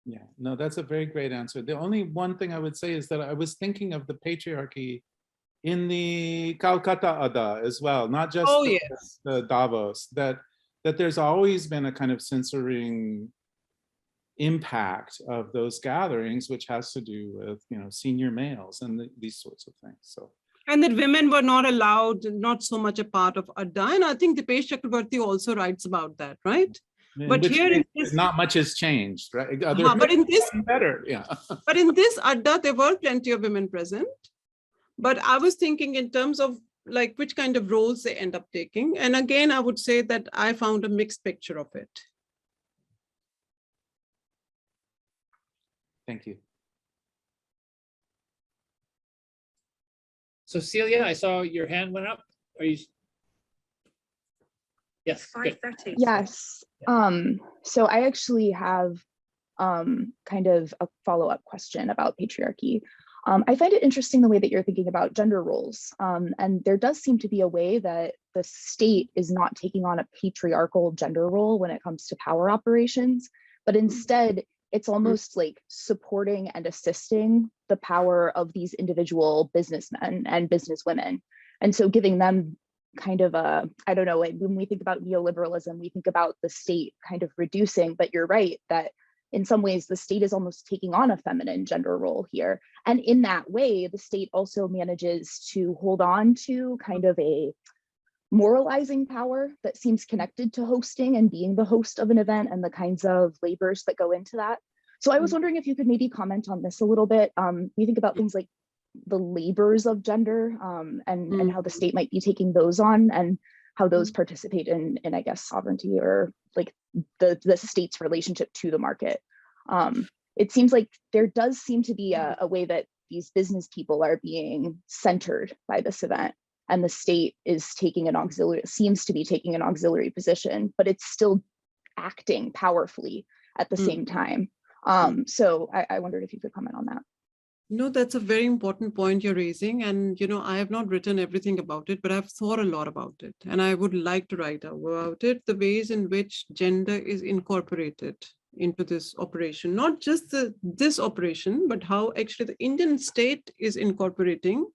Yeah, no, that's a very great answer. The only one thing I would say is that I was thinking of the patriarchy in the Calcutta Adda as well, not just the Davos, that there's always been a kind of censoring impact of those gatherings, which has to do with, senior males and these sorts of things. So.
And that women were not allowed, not so much a part of Adda. And I think Dipesh Chakrabarty also writes about that, right? But here
not much has changed, right?
But in this
better, yeah.
But in this Adda, there were plenty of women present. But I was thinking in terms of like which kind of roles they end up taking. And again, I would say that I found a mixed picture of it.
Thank you.
So Celia, I saw your hand went up. Are you? Yes.
5:30.
Yes. So I actually have kind of a follow-up question about patriarchy. I find it interesting the way that you're thinking about gender roles. And there does seem to be a way that the state is not taking on a patriarchal gender role when it comes to power operations, but instead it's almost like supporting and assisting the power of these individual businessmen and businesswomen. And so giving them kind of a, I don't know, when we think about neoliberalism, we think about the state kind of reducing, but you're right that in some ways the state is almost taking on a feminine gender role here. And in that way, the state also manages to hold on to kind of a moralizing power that seems connected to hosting and being the host of an event and the kinds of labors that go into that. So I was wondering if you could maybe comment on this a little bit. We think about things like the labors of gender and how the state might be taking those on and how those participate in I guess, sovereignty or like the state's relationship to the market. It seems like there does seem to be a way that these business people are being centered by this event. And the state is taking an auxiliary, seems to be taking an auxiliary position, but it's still acting powerfully at the same time. So I wondered if you could comment on that.
No, that's a very important point you're raising. And, I have not written everything about it, but I've thought a lot about it. And I would like to write about it, the ways in which gender is incorporated into this operation, not just this operation, but how actually the Indian state is incorporating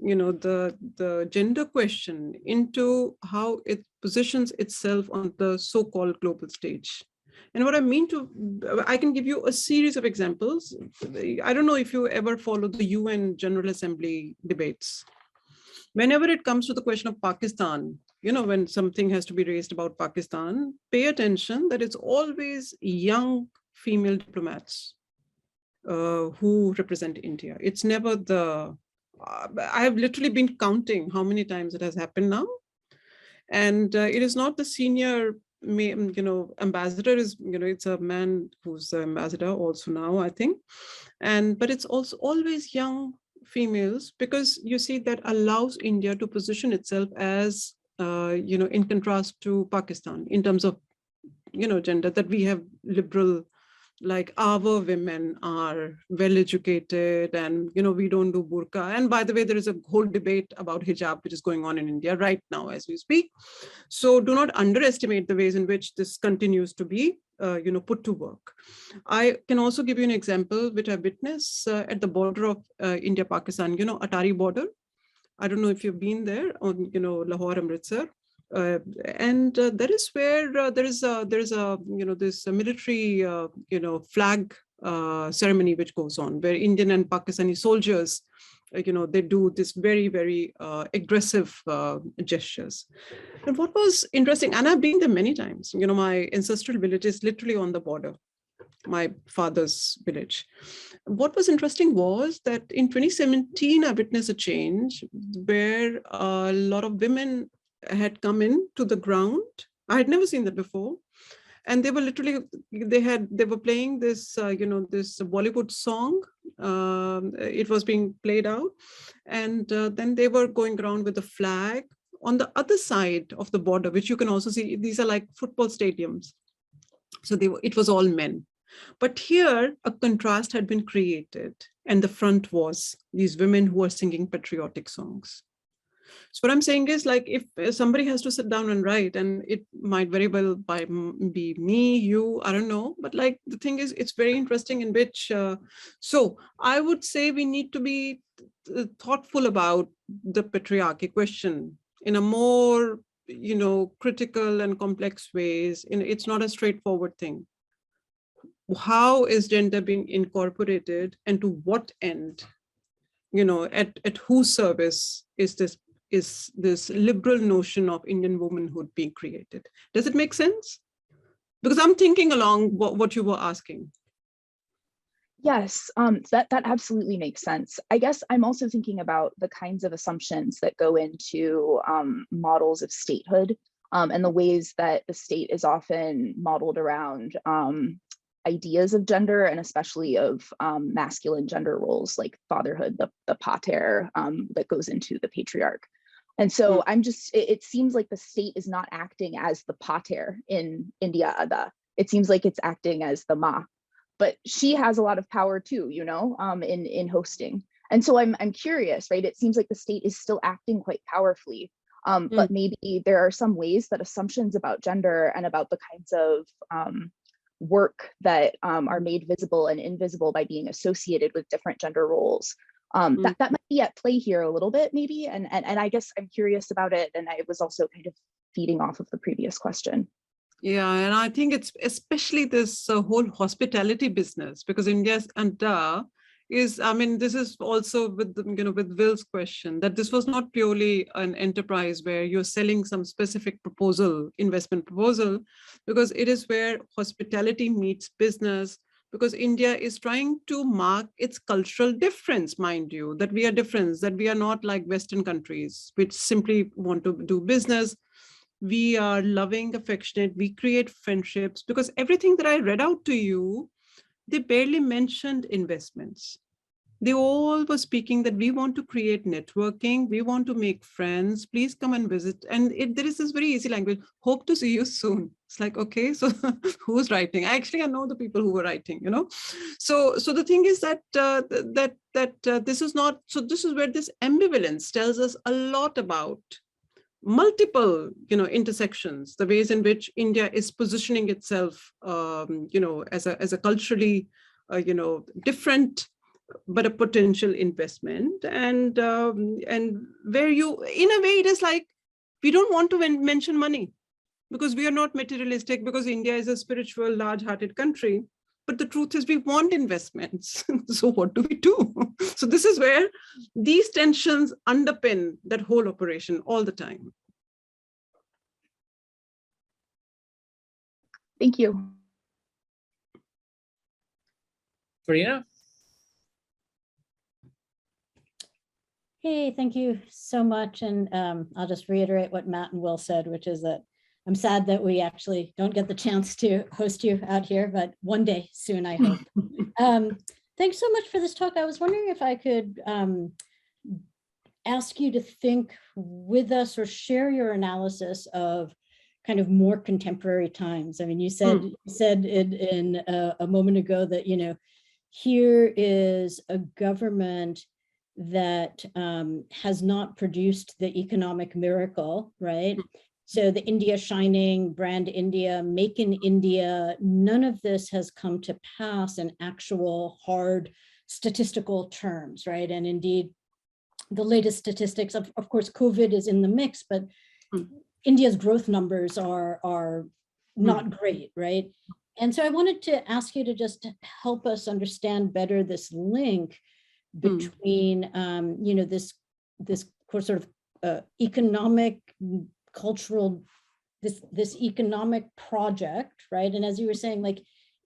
the gender question into how it positions itself on the so-called global stage. And what I can give you a series of examples. I don't know if you ever follow the UN General Assembly debates. Whenever it comes to the question of Pakistan, when something has to be raised about Pakistan, pay attention that it's always young female diplomats who represent India. It's never I have literally been counting how many times it has happened now. And it is not the senior, ambassador is, it's a man who's the ambassador also now, I think. But it's also always young females, because you see that allows India to position itself as, in contrast to Pakistan in terms of, gender, that we have liberal, like our women are well educated and, we don't do burqa. And by the way, there is a whole debate about hijab, which is going on in India right now as we speak. So do not underestimate the ways in which this continues to be, put to work. I can also give you an example, which I witnessed at the border of India-Pakistan, Atari border. I don't know if you've been there on, Lahore, Amritsar. And that is where there is this military flag ceremony which goes on, where Indian and Pakistani soldiers they do this very, very aggressive gestures. And what was interesting, and I've been there many times, my ancestral village is literally on the border, my father's village. What was interesting was that in 2017, I witnessed a change where a lot of women had come in to the ground. I had never seen that before. And they were literally, they were playing this, this Bollywood song. It was being played out. And then they were going around with a flag On the other side of the border, which you can also see, these are like football stadiums. So it was all men. But here, a contrast had been created, and the front was these women who are singing patriotic songs. So what I'm saying is, like, if somebody has to sit down and write, and it might very well be me, you, I don't know, but like the thing is, it's very interesting in which, so I would say we need to be thoughtful about the patriarchy question in a more, critical and complex ways. It's not a straightforward thing. How is gender being incorporated, and to what end? At whose service is this liberal notion of Indian womanhood being created? Does it make sense? Because I'm thinking along what you were asking.
Yes, that absolutely makes sense. I guess I'm also thinking about the kinds of assumptions that go into models of statehood, and the ways that the state is often modeled around ideas of gender, and especially of masculine gender roles like fatherhood, the pater, that goes into the patriarch. And so it seems like the state is not acting as the pater in India Adda. It seems like it's acting as the ma, but she has a lot of power too, in hosting. And so I'm curious, right? It seems like the state is still acting quite powerfully, but maybe there are some ways that assumptions about gender and about the kinds of work that are made visible and invisible by being associated with different gender roles, that might be at play here a little bit, maybe. And I guess I'm curious about it. And I was also kind of feeding off of the previous question.
Yeah, and I think it's especially this whole hospitality business, because India's Adda is, this is also with with Will's question, that this was not purely an enterprise where you're selling some specific investment proposal, because it is where hospitality meets business, because India is trying to mark its cultural difference, mind you, that we are different, that we are not like Western countries, which simply want to do business. We are loving, affectionate, we create friendships, because everything that I read out to you, they barely mentioned investments. They all were speaking that we want to create networking, we want to make friends, please come and visit. And there is this very easy language, hope to see you soon. It's like, okay, so who's writing? I know the people who were writing, So the thing is that this is not, so this is where this ambivalence tells us a lot about multiple, intersections, the ways in which India is positioning itself, as a culturally, different, but a potential investment, and where you, in a way, it is like we don't want to mention money because we are not materialistic, because India is a spiritual, large-hearted country. But the truth is we want investments. So what do we do? So this is where these tensions underpin that whole operation all the time.
Thank you.
Farina?
Hey, thank you so much. And I'll just reiterate what Matt and Will said, which is that I'm sad that we actually don't get the chance to host you out here, but one day soon, I hope. Thanks so much for this talk. I was wondering if I could ask you to think with us or share your analysis of kind of more contemporary times. I mean, you said in a moment ago that, here is a government that has not produced the economic miracle, right? So the India Shining, Brand India, Make in India, none of this has come to pass in actual hard statistical terms, right? And indeed, the latest statistics, of course, COVID is in the mix, but India's growth numbers are not great, right? And so I wanted to ask you to just help us understand better this link between, this sort of economic, cultural, this economic project, right? And as you were saying, like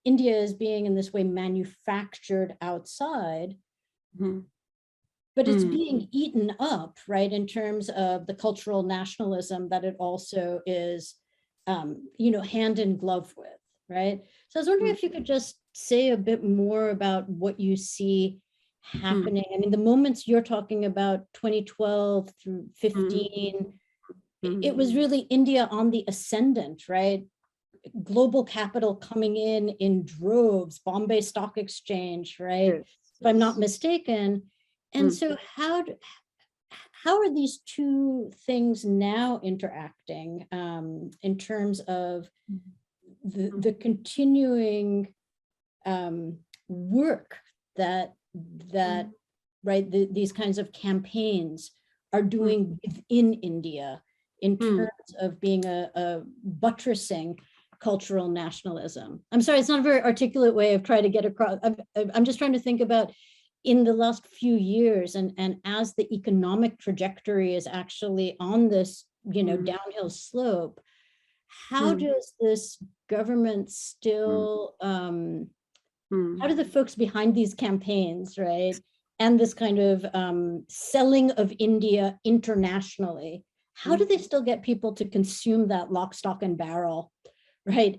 India is being in this way manufactured outside, but it's being eaten up, right? In terms of the cultural nationalism that it also is, hand in glove with, right? So I was wondering if you could just say a bit more about what you see happening. I mean, the moments you're talking about, 2012 through 15, it was really India on the ascendant, right? Global capital coming in droves, Bombay Stock Exchange, right?
Yes.
If I'm not mistaken. And so how are these two things now interacting in terms of the continuing work that right, these kinds of campaigns are doing within India in terms of being a buttressing cultural nationalism? I'm sorry, it's not a very articulate way of trying to get across. I'm just trying to think about in the last few years, and as the economic trajectory is actually on this, downhill slope, how does this government still, how do the folks behind these campaigns, right, and this kind of selling of India internationally, how do they still get people to consume that lock, stock, and barrel, right,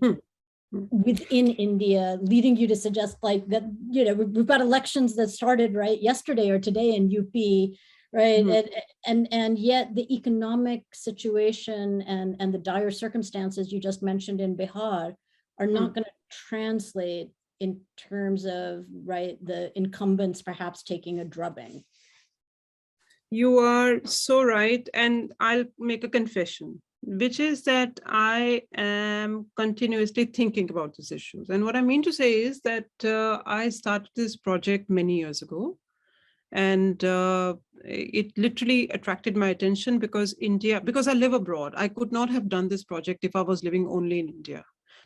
within India, leading you to suggest like that, we've got elections that started right yesterday or today in UP, right? And yet the economic situation and the dire circumstances you just mentioned in Bihar are not going to translate in terms of, right, the incumbents perhaps taking a drubbing.
You are so right. And I'll make a confession, which is that I am continuously thinking about these issues. And what I mean to say is that I started this project many years ago. And it literally attracted my attention because I live abroad. I could not have done this project if I was living only in India,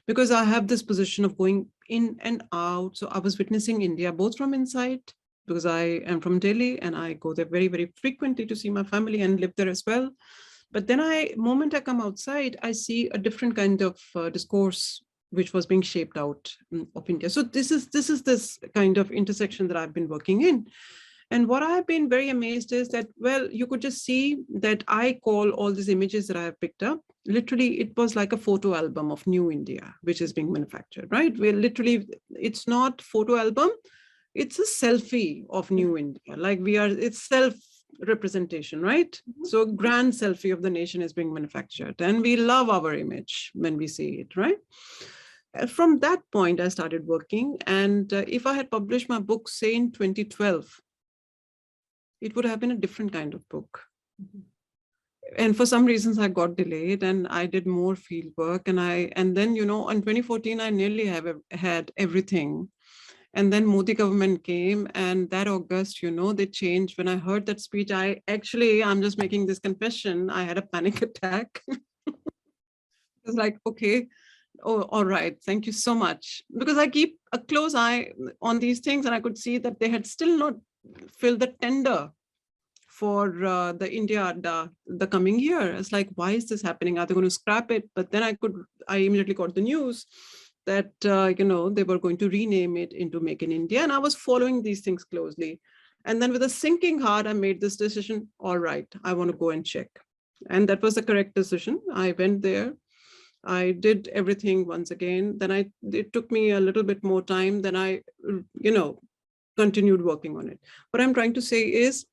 because I have this position of going in and out. So I was witnessing India both from inside, because I am from Delhi and I go there very, very frequently to see my family and live there as well. But then moment I come outside, I see a different kind of discourse which was being shaped out of India. So this is this kind of intersection that I've been working in. And what I've been very amazed is that, well, you could just see that I call all these images that I have picked up, literally, it was like a photo album of new India, which is being manufactured, right? We're literally, it's not photo album, it's a selfie of new India. Like it's self-representation, right? So grand selfie of the nation is being manufactured. And we love our image when we see it, right? From that point, I started working. And if I had published my book, say in 2012, it would have been a different kind of book. And for some reasons I got delayed and I did more field work. And then, in 2014, I nearly had everything. And then Modi government came, and that August, they changed. When I heard that speech, I'm just making this confession, I had a panic attack. It was like, okay, oh, all right, thank you so much. Because I keep a close eye on these things, and I could see that they had still not filled the tender for the India Adda the coming year. It's like, why is this happening? Are they going to scrap it? But then I immediately got the news that, they were going to rename it into Make in India. And I was following these things closely. And then with a sinking heart, I made this decision, all right, I want to go and check. And that was the correct decision. I went there. I did everything once again. Then it took me a little bit more time. Then I, continued working on it. What I'm trying to say is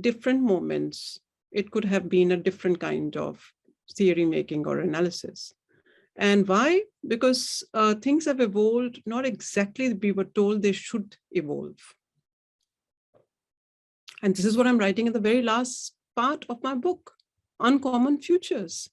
different moments, it could have been a different kind of theory making or analysis. And why? Because things have evolved, not exactly we were told they should evolve. And this is what I'm writing in the very last part of my book, Uncommon Futures.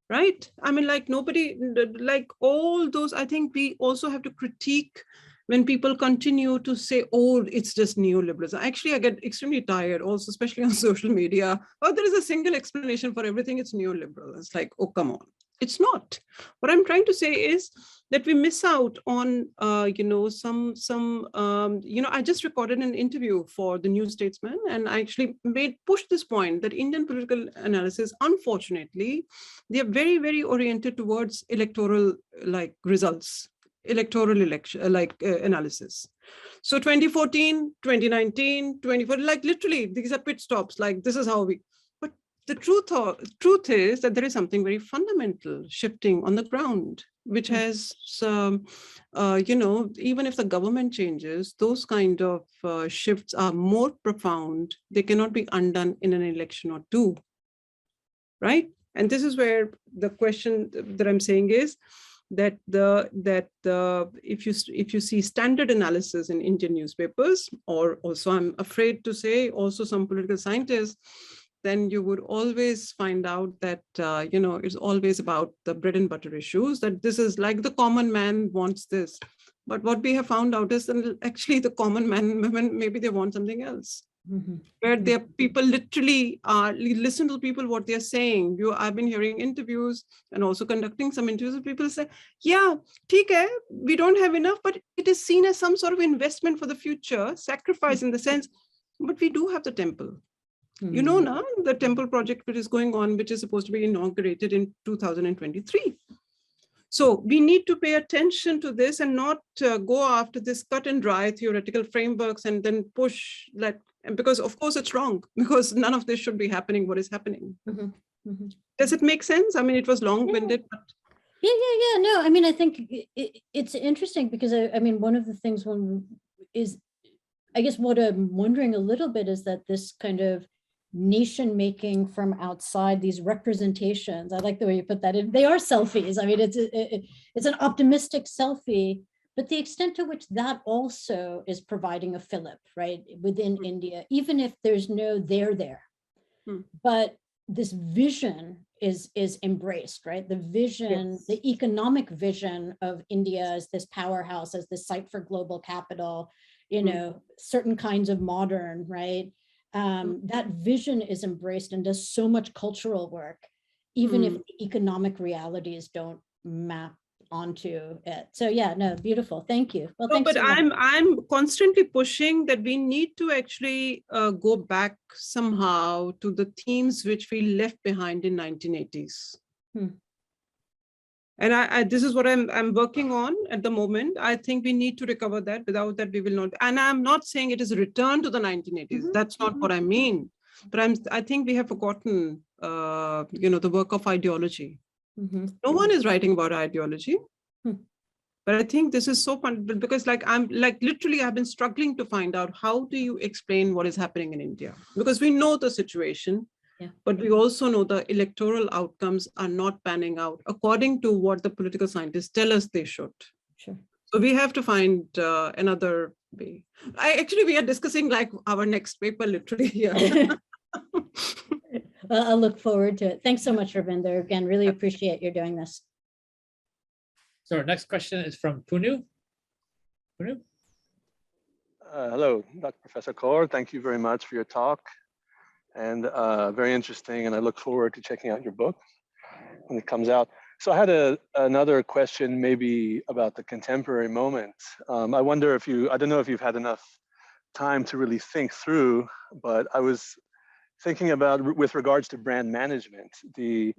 Right? I mean, like nobody, like all those, I think we also have to critique when people continue to say, oh, it's just neoliberalism. Actually, I get extremely tired also, especially on social media. Oh, there is a single explanation for everything. It's neoliberal. It's like, oh, come on. It's not. What I'm trying to say is that we miss out on, I just recorded an interview for the New Statesman, and I actually pushed this point that Indian political analysis, unfortunately, they are very, very oriented towards electoral results, electoral election analysis. So 2014, 2019, 2040, like literally these are pit stops. Like this is how we. But the truth is that there is something very fundamental shifting on the ground, which has, even if the government changes, those kind of shifts are more profound. They cannot be undone in an election or two. right? And this is where the question that I'm saying is that if you see standard analysis in Indian newspapers, or also I'm afraid to say also some political scientists, then you would always find out that it's always about the bread and butter issues, that this is like the common man wants this. But what we have found out is that actually the common man and women, maybe they want something else.
Mm-hmm.
Where their people literally listen to people what they're saying. I've been hearing interviews and also conducting some interviews where people say, yeah, theek hai, we don't have enough, but it is seen as some sort of investment for the future, sacrifice in the sense, but we do have the temple.
Mm-hmm.
You know, now the temple project which is going on, which is supposed to be inaugurated in 2023. So we need to pay attention to this and not go after this cut and dry theoretical frameworks and then push that, because of course it's wrong, because none of this should be happening, what is happening.
Mm-hmm. Mm-hmm.
Does it make sense? I mean, it was long-winded. But...
Yeah. No, I mean, I think it's interesting because I mean, one of the things I guess what I'm wondering a little bit is that this kind of nation making from outside, these representations, I like the way you put that in, they are selfies. I mean, it's an optimistic selfie, but the extent to which that also is providing a fillip, right, within India, even if there's no there, but this vision is embraced, right? The vision, yes. The economic vision of India as this powerhouse, as this site for global capital, certain kinds of modern, right? That vision is embraced and does so much cultural work, even if the economic realities don't map onto it. So yeah, no, beautiful. Thank you. Well, thanks.
But I'm constantly pushing that we need to actually go back somehow to the themes which we left behind in 1980s. And I this is what I'm working on at the moment. I think we need to recover that. Without that, we will not. And I'm not saying it is a return to the 1980s. That's not what I mean. But I think we have forgotten, the work of ideology. No one is writing about ideology. But I think this is so fun because literally I've been struggling to find out how do you explain what is happening in India? Because we know the situation. Yeah. But we also know the electoral outcomes are not panning out according to what the political scientists tell us they should.
Sure.
So we have to find another way. We are discussing like our next paper literally here.
Well, I'll look forward to it. Thanks so much, Ravinder. Again, really appreciate you doing this.
So our next question is from Punu. Punu?
Hello, Dr. Professor Kaur. Thank you very much for your talk. And very interesting, and I look forward to checking out your book when it comes out. So I had another question maybe about the contemporary moment. I wonder if I don't know if you've had enough time to really think through, but I was thinking about, with regards to brand management, the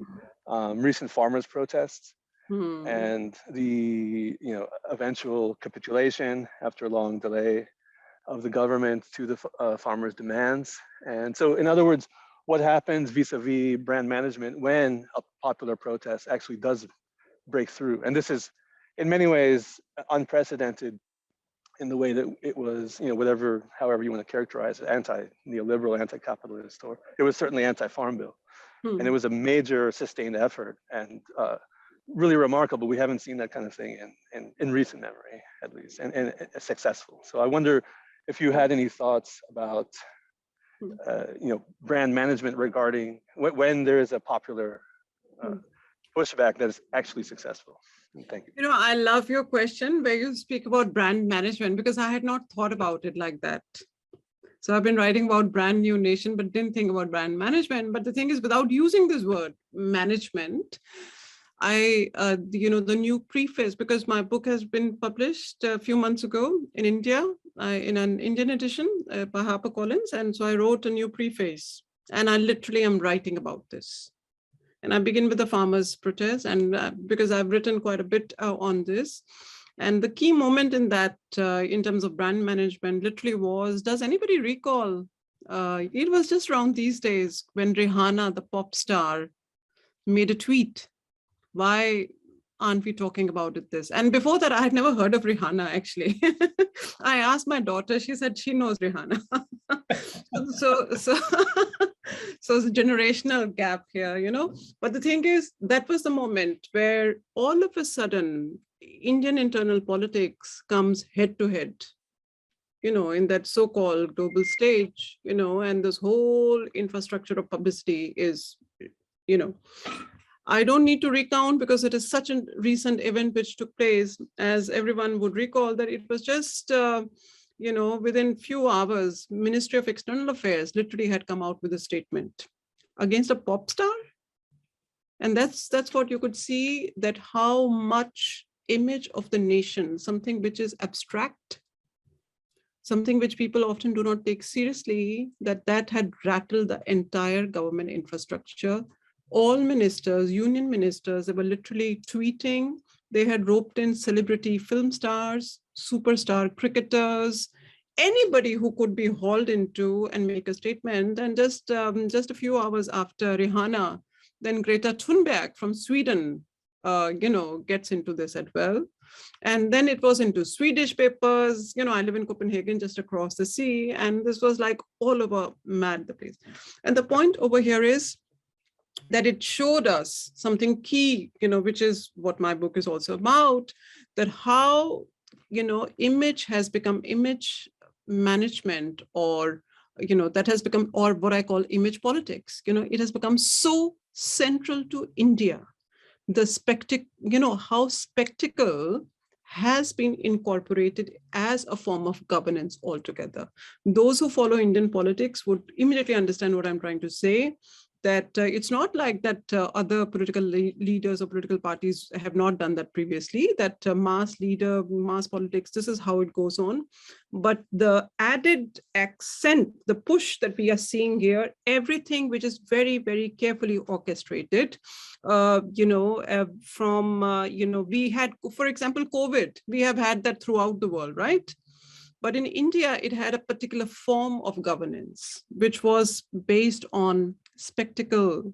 recent farmers' protests and the eventual capitulation after a long delay of the government to the farmers' demands. And so, in other words, what happens vis-a-vis brand management when a popular protest actually does break through? And this is, in many ways, unprecedented in the way that it was, however you want to characterize it, anti-neoliberal, anti-capitalist, or it was certainly anti-farm bill. And it was a major sustained effort and really remarkable. We haven't seen that kind of thing in recent memory, at least, and successful. So I wonder if you had any thoughts about, brand management regarding when there is a popular pushback that is actually successful. Thank you.
I love your question where you speak about brand management, because I had not thought about it like that. So I've been writing about brand new nation, but didn't think about brand management. But the thing is, without using this word management, the new preface, because my book has been published a few months ago in India, in an Indian edition by Harper. And so I wrote a new preface, and I literally am writing about this. And I begin with the farmers' protest, and because I've written quite a bit on this. And the key moment in that, in terms of brand management, literally was, does anybody recall? It was just around these days when Rihanna, the pop star, made a tweet. Why aren't we talking about this? And before that, I had never heard of Rihanna, actually. I asked my daughter, she said she knows Rihanna. So it's a generational gap here, you know. But the thing is, that was the moment where all of a sudden Indian internal politics comes head to head, you know, in that so-called global stage, you know, and this whole infrastructure of publicity is, you know, I don't need to recount because it is such a recent event which took place, as everyone would recall, that it was just, you know, within few hours, Ministry of External Affairs literally had come out with a statement against a pop star. And that's what you could see, that how much image of the nation, something which is abstract, something which people often do not take seriously, that had rattled the entire government infrastructure. All ministers, union ministers, they were literally tweeting. They had roped in celebrity film stars, superstar cricketers, anybody who could be hauled into and make a statement. And just a few hours after Rihanna, then Greta Thunberg from Sweden, you know, gets into this as well. And then it was into Swedish papers. You know, I live in Copenhagen, just across the sea, and this was like all over mad the place. And the point over here is that it showed us something key, you know, which is what my book is also about, that how, you know, image has become image management, or, you know, that has become, or what I call image politics. You know, it has become so central to India. The spectacle, you know, how spectacle has been incorporated as a form of governance altogether. Those who follow Indian politics would immediately understand what I'm trying to say, that it's not like that other political leaders or political parties have not done that previously, that mass leader, mass politics, this is how it goes on. But the added accent, the push that we are seeing here, everything which is very, very carefully orchestrated, you know, from, you know, we had, for example, COVID, we have had that throughout the world, right? But in India, it had a particular form of governance, which was based on spectacle,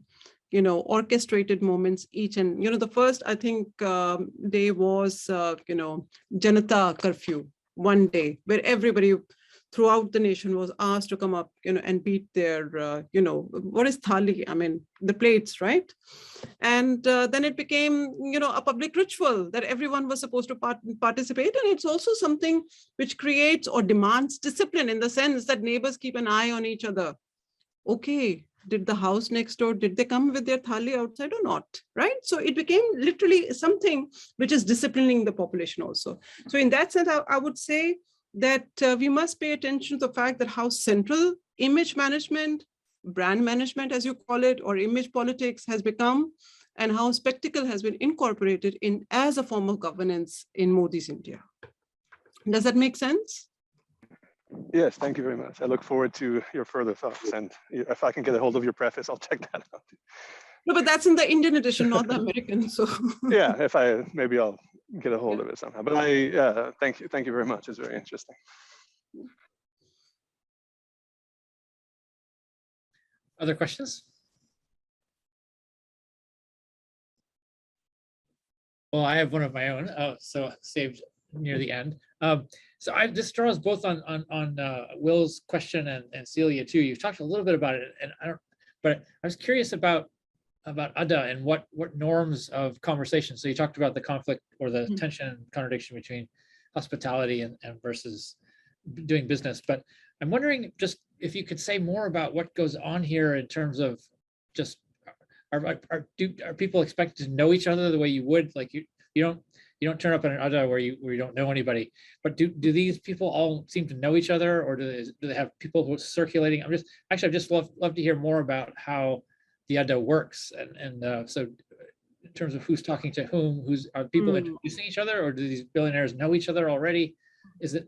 you know, orchestrated moments each. And, you know, the first, I think, day was, you know, Janata curfew, one day, where everybody throughout the nation was asked to come up, you know, and beat their, you know, what is thali? I mean, the plates, right? And then it became, you know, a public ritual that everyone was supposed to participate. And it's also something which creates or demands discipline, in the sense that neighbors keep an eye on each other. Okay, did the house next door, did they come with their thali outside or not, right? So it became literally something which is disciplining the population also. So in that sense, I would say that we must pay attention to the fact that how central image management, brand management, as you call it, or image politics has become, and how spectacle has been incorporated in as a form of governance in Modi's India. Does that make sense?
Yes, thank you very much. I look forward to your further thoughts. And if I can get a hold of your preface, I'll check that out.
No, but that's in the Indian edition, not the American. So
yeah, maybe I'll get a hold of it somehow. But thank you very much. It's very interesting.
Other questions? Well, I have one of my own, so saved near the end. So this draws both on Will's question and Celia too. You've talked a little bit about it, and but I was curious about Adda and what norms of conversation. So you talked about the conflict or the tension and contradiction between hospitality and versus doing business. But I'm wondering just if you could say more about what goes on here in terms of just are people expected to know each other the way you would, like you don't turn up in an Adda where you don't know anybody, but do these people all seem to know each other, or do they have people who are circulating? I'd just love to hear more about how the Adda works, and so in terms of who's talking to whom, are people introducing each other, or do these billionaires know each other already?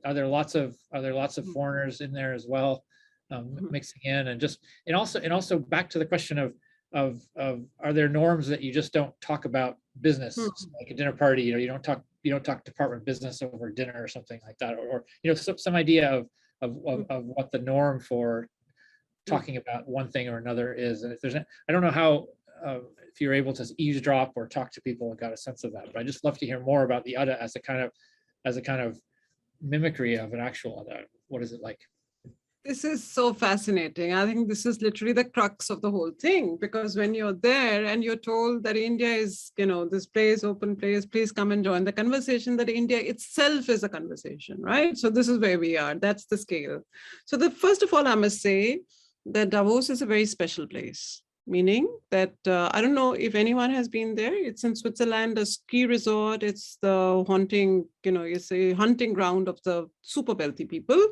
Are there lots of foreigners in there as well, mixing in, and also back to the question of are there norms that you just don't talk about business, like a dinner party, you don't talk department business over dinner or something like that, or some idea of what the norm for talking about one thing or another is. And if there's I don't know how if you're able to eavesdrop or talk to people and got a sense of that, but I just love to hear more about the Adda as a kind of mimicry of an actual Adda. What is it like?
This is so fascinating. I think this is literally the crux of the whole thing, because when you're there and you're told that India is, this place, open place, please come and join the conversation, that India itself is a conversation, right? So this is where we are. That's the scale. So first of all, I must say that Davos is a very special place, meaning that I don't know if anyone has been there. It's in Switzerland, a ski resort. It's the it's a hunting ground of the super wealthy people.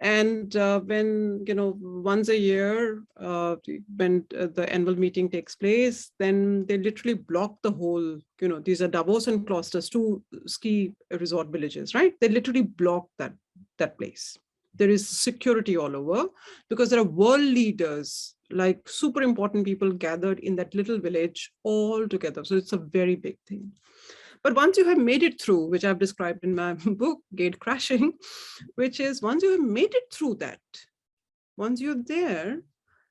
And when, once a year, when the annual meeting takes place, then they literally block the whole, these are Davos and Klosters, two ski resort villages, right? They literally block that place. There is security all over because there are world leaders, like super important people gathered in that little village all together. So it's a very big thing. But once you have made it through, which I've described in my book, Gate Crashing, which is once you have made it through that, once you're there,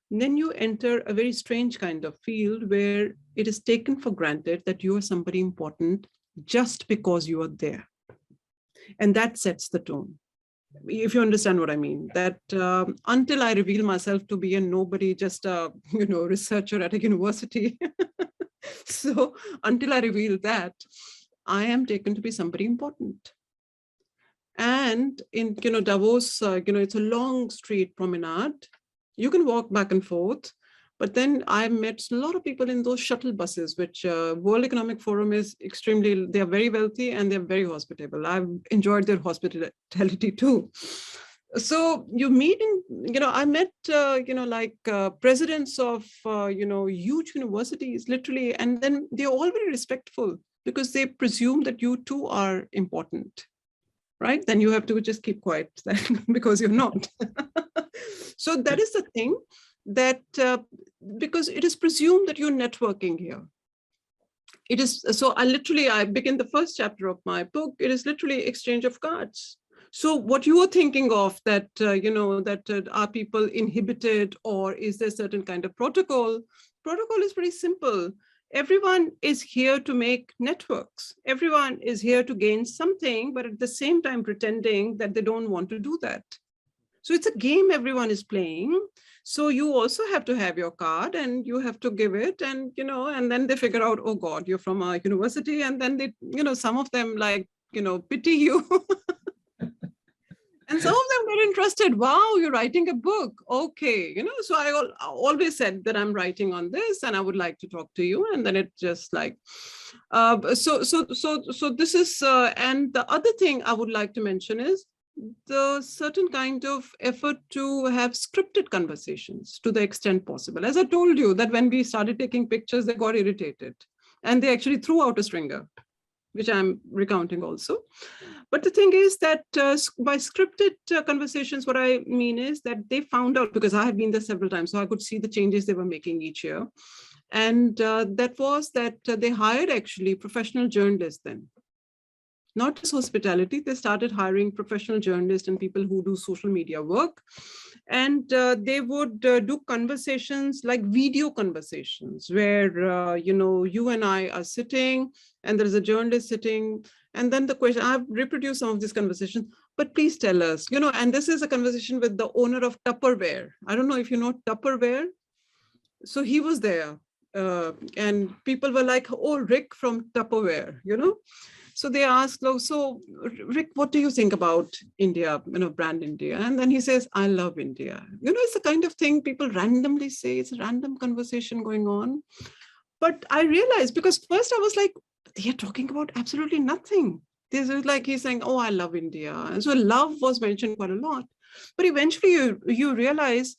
then you enter a very strange kind of field where it is taken for granted that you are somebody important just because you are there. And that sets the tone. If you understand what I mean, that until I reveal myself to be a nobody, just a researcher at a university, so until I reveal that, I am taken to be somebody important. And in Davos, it's a long street promenade. You can walk back and forth. But then I met a lot of people in those shuttle buses, which World Economic Forum is they are very wealthy and they're very hospitable. I've enjoyed their hospitality too. So you meet I met, presidents of, huge universities, literally, and then they're all very respectful because they presume that you too are important, right? Then you have to just keep quiet because you're not. So that is the thing. That because it is presumed that you're networking here. It is, so I begin the first chapter of my book, it is literally exchange of cards. So what you are thinking of that, are people inhibited or is there certain kind of protocol? Protocol is pretty simple. Everyone is here to make networks. Everyone is here to gain something, but at the same time pretending that they don't want to do that. So it's a game everyone is playing. So you also have to have your card and you have to give it and, and then they figure out, oh God, you're from a university. And then they, some of them pity you. And some of them get interested. Wow, you're writing a book. Okay. So I always said that I'm writing on this and I would like to talk to you. And then it just so this is, and the other thing I would like to mention is, the certain kind of effort to have scripted conversations to the extent possible. As I told you that when we started taking pictures, they got irritated and they actually threw out a stringer, which I'm recounting also. But the thing is that by scripted conversations, what I mean is that they found out, because I had been there several times, so I could see the changes they were making each year. And that was that they hired actually professional journalists then. Not just hospitality, they started hiring professional journalists and people who do social media work. And they would do conversations like video conversations where, you and I are sitting and there's a journalist sitting. And then the question, I've reproduced some of these conversations, but please tell us, and this is a conversation with the owner of Tupperware. I don't know if you know Tupperware. So he was there and people were like, oh, Rick from Tupperware, So they asked, so Rick, what do you think about India, brand India? And then he says, I love India. It's the kind of thing people randomly say, it's a random conversation going on. But I realized, because first I was like, they are talking about absolutely nothing. This is like he's saying, oh, I love India. And so love was mentioned quite a lot. But eventually you realize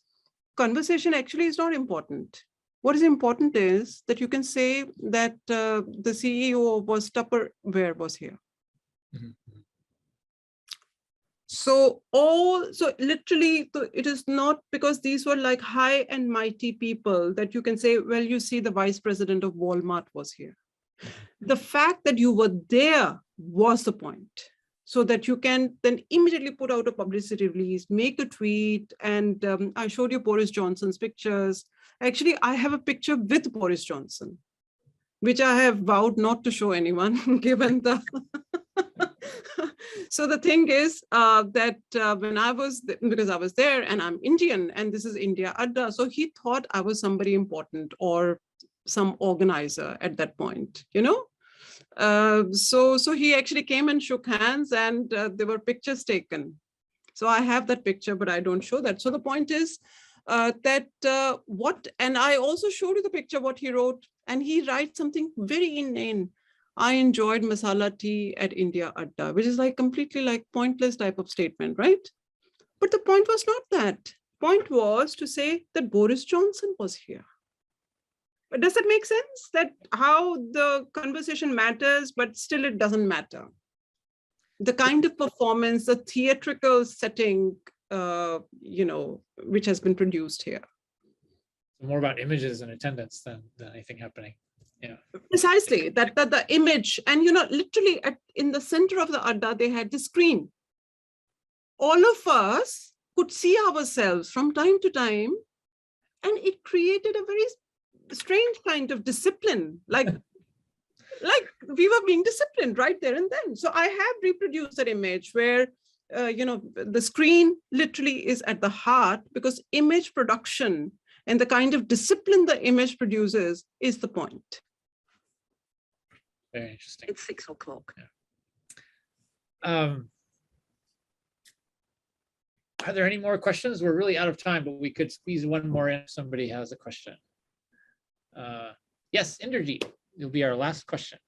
conversation actually is not important. What is important is that you can say that the CEO was Tupperware was here. Mm-hmm. So literally, it is not because these were like high and mighty people that you can say, well, you see the vice president of Walmart was here. The fact that you were there was the point. So that you can then immediately put out a publicity release, make a tweet. And I showed you Boris Johnson's pictures. Actually, I have a picture with Boris Johnson, which I have vowed not to show anyone, given the So the thing is that when I was, because I was there and I'm Indian and this is India Adda, so he thought I was somebody important or some organizer at that point, you know. So he actually came and shook hands, and there were pictures taken. So I have that picture, but I don't show that. So the point is that and I also showed you the picture, what he wrote, and he writes something very inane. I enjoyed masala tea at India Adda, which is like completely like pointless type of statement, right? But the point was not that. Point was to say that Boris Johnson was here. But does that make sense? That how the conversation matters, but still it doesn't matter. The kind of performance, the theatrical setting, you know, which has been produced here.
More about images and attendance than anything happening. Yeah,
precisely that the image, and you know, literally in the center of the Adda, they had the screen. All of us could see ourselves from time to time, and it created a very strange kind of discipline, like we were being disciplined right there and then. So I have reproduced that image where you know, the screen literally is at the heart, because image production and the kind of discipline the image produces is the point.
very interesting.
It's 6 o'clock.
Yeah. Are there any more questions? We're really out of time, but we could squeeze one more in if somebody has a question. Yes, Inderjeet, you'll be our last question.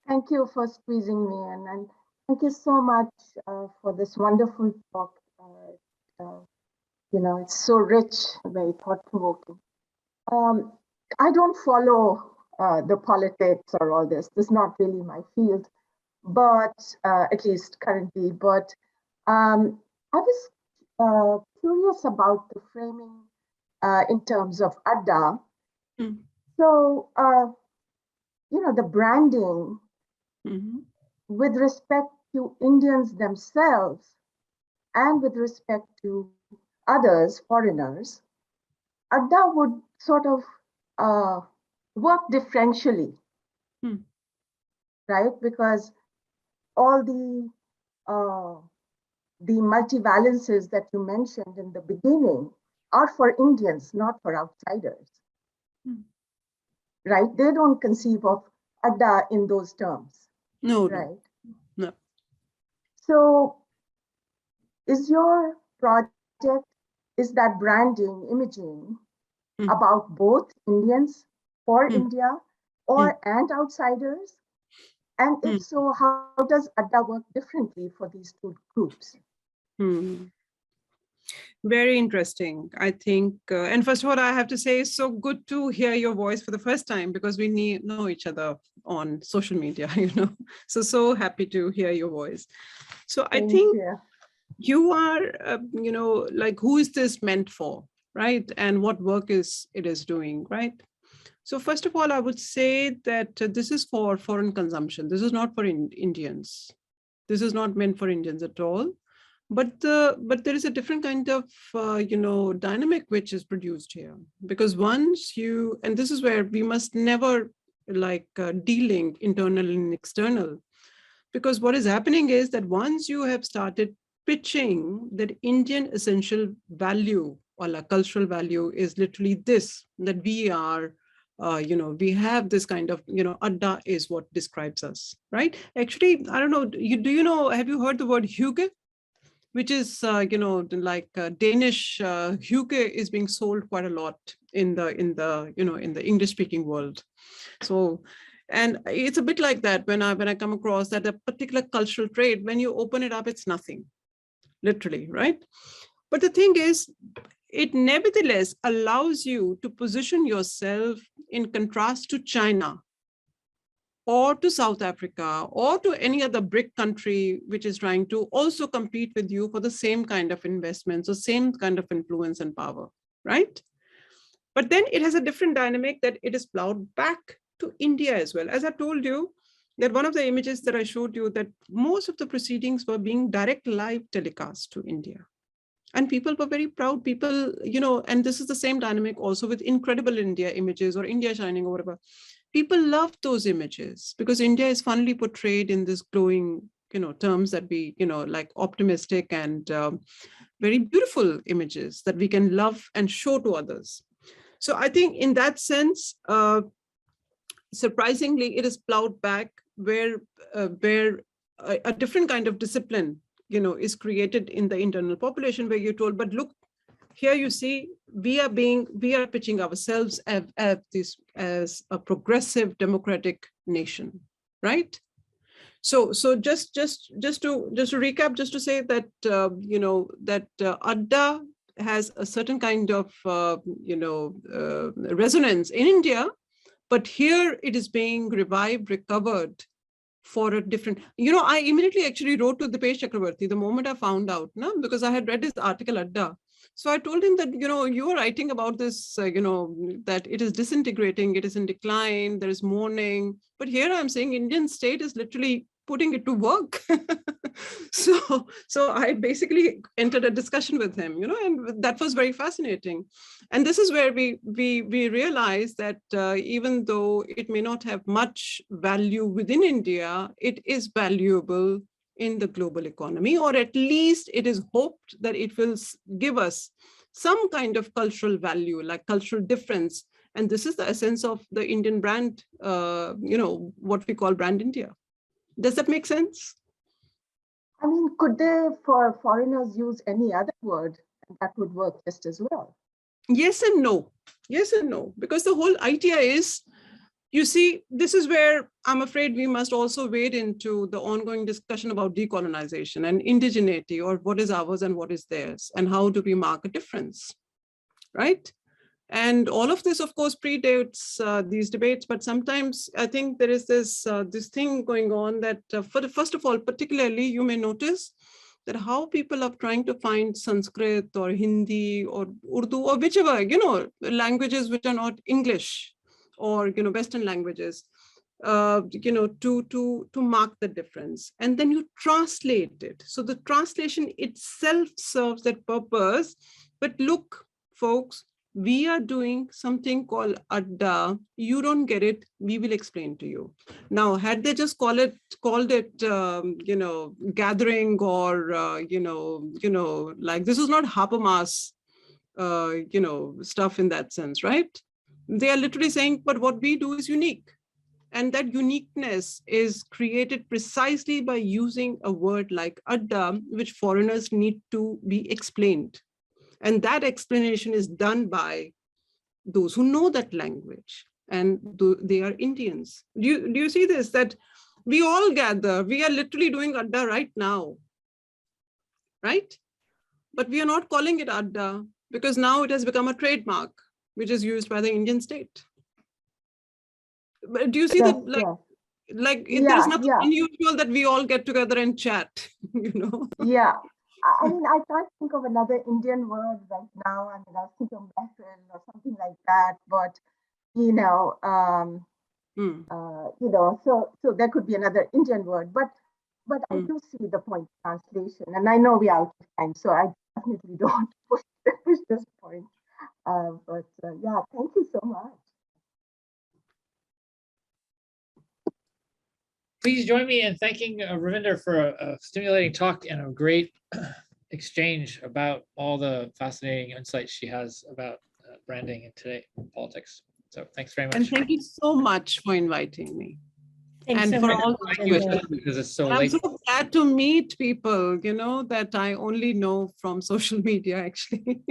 Thank you for squeezing me in, and thank you so much for this wonderful talk. You know, it's so rich, very thought-provoking. I don't follow the politics or all this. This is not really my field, but at least currently. But I was curious about the framing in terms of Adda.
Mm.
So, you know, the branding with respect to Indians themselves and with respect to others, foreigners, Adda would sort of work differentially, right? Because all the multivalences that you mentioned in the beginning are for Indians, not for outsiders, right? They don't conceive of Adda in those terms,
No,
right?
No.
So is your project, is that branding, imaging about both Indians for India or and outsiders? And if so, how does Adda work differently for these two groups?
Very interesting, I think. And first of all, I have to say, it's so good to hear your voice for the first time, because we know each other on social media, you know. So happy to hear your voice. So I think you are, you know, like, who is this meant for, right? And what work it is doing, right? So first of all, I would say that this is for foreign consumption. This is not for Indians. This is not meant for Indians at all. But there is a different kind of, you know, dynamic which is produced here. Because once you, and this is where we must never like de-link internal and external. Because what is happening is that once you have started pitching that Indian essential value or like cultural value is literally this, that we are, you know, we have this kind of, you know, Adda is what describes us, right? Actually, I don't know, do you know, have you heard the word hygge? Which is, you know, like Danish hygge is being sold quite a lot in the you know, in the English speaking world. So, and it's a bit like that when I come across that a particular cultural trait, when you open it up, it's nothing, literally, right? But the thing is, it nevertheless allows you to position yourself in contrast to China, or to South Africa, or to any other BRIC country which is trying to also compete with you for the same kind of investments or same kind of influence and power, right? But then it has a different dynamic that it is plowed back to India as well. As I told you, that one of the images that I showed you, that most of the proceedings were being direct live telecast to India. And people were very proud, people, you know, and this is the same dynamic also with Incredible India images or India Shining or whatever. people love those images because India is funnily portrayed in this glowing, terms that we, like optimistic and very beautiful images that we can love and show to others. So I think in that sense, surprisingly, it is plowed back where a different kind of discipline, is created in the internal population, where you're told, but look, here you see, we are pitching ourselves as a progressive democratic nation, right? So just to recap, just to say that Adda has a certain kind of resonance in India, but here it is being revived, recovered for a different, I immediately actually wrote to Dipesh Chakrabarti the moment I found out, because I had read his article Adda. So I told him that, you are writing about this, that it is disintegrating, it is in decline, there is mourning. But here I'm saying Indian state is literally putting it to work. So I basically entered a discussion with him, and that was very fascinating. And this is where we realize that even though it may not have much value within India, it is valuable in the global economy, or at least it is hoped that it will give us some kind of cultural value, like cultural difference. And this is the essence of the Indian brand, what we call brand India. Does that make sense?
I mean, could they, for foreigners, use any other word that would work just as well?
Yes and no. Yes and no. Because the whole idea is, you see, this is where I'm afraid we must also wade into the ongoing discussion about decolonization and indigeneity, or what is ours and what is theirs, and how do we mark a difference, right? And all of this, of course, predates these debates, but sometimes I think there is this thing going on that, first of all, particularly, you may notice that how people are trying to find Sanskrit or Hindi or Urdu or whichever, languages which are not English or, Western languages, to mark the difference. And then you translate it. So the translation itself serves that purpose. But look, folks, we are doing something called Adda. You don't get it, we will explain to you. Now, had they just called it, gathering, or, like, this is not Harper mass, stuff in that sense, right? They are literally saying, but what we do is unique. And that uniqueness is created precisely by using a word like Adda, which foreigners need to be explained. And that explanation is done by those who know that language, and they are Indians. Do you see this? That we all gather, we are literally doing Adda right now, right? But we are not calling it Adda because now it has become a trademark, which is used by the Indian state. But do you see that? Like there is nothing unusual that we all get together and chat,
Yeah. I mean, I can't think of another Indian word right now. I mean, I was thinking of method or something like that, but, so there could be another Indian word, but I do see the point of translation, and I know we are out of time, so I definitely don't push this point. But yeah, thank you so much.
Please join me in thanking Ravinder for a stimulating talk and a great exchange about all the fascinating insights she has about branding in today politics. So thanks very much.
And thank you so much for inviting me.
Thanks
and
so
for
much.
all
because it's so
I'm
late.
so glad to meet people, that I only know from social media, actually.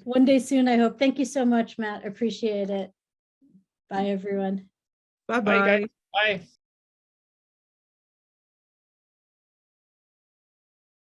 One day soon, I hope. Thank you so much, Matt. Appreciate it. Bye, everyone.
Bye-bye.
Bye, guys. Bye.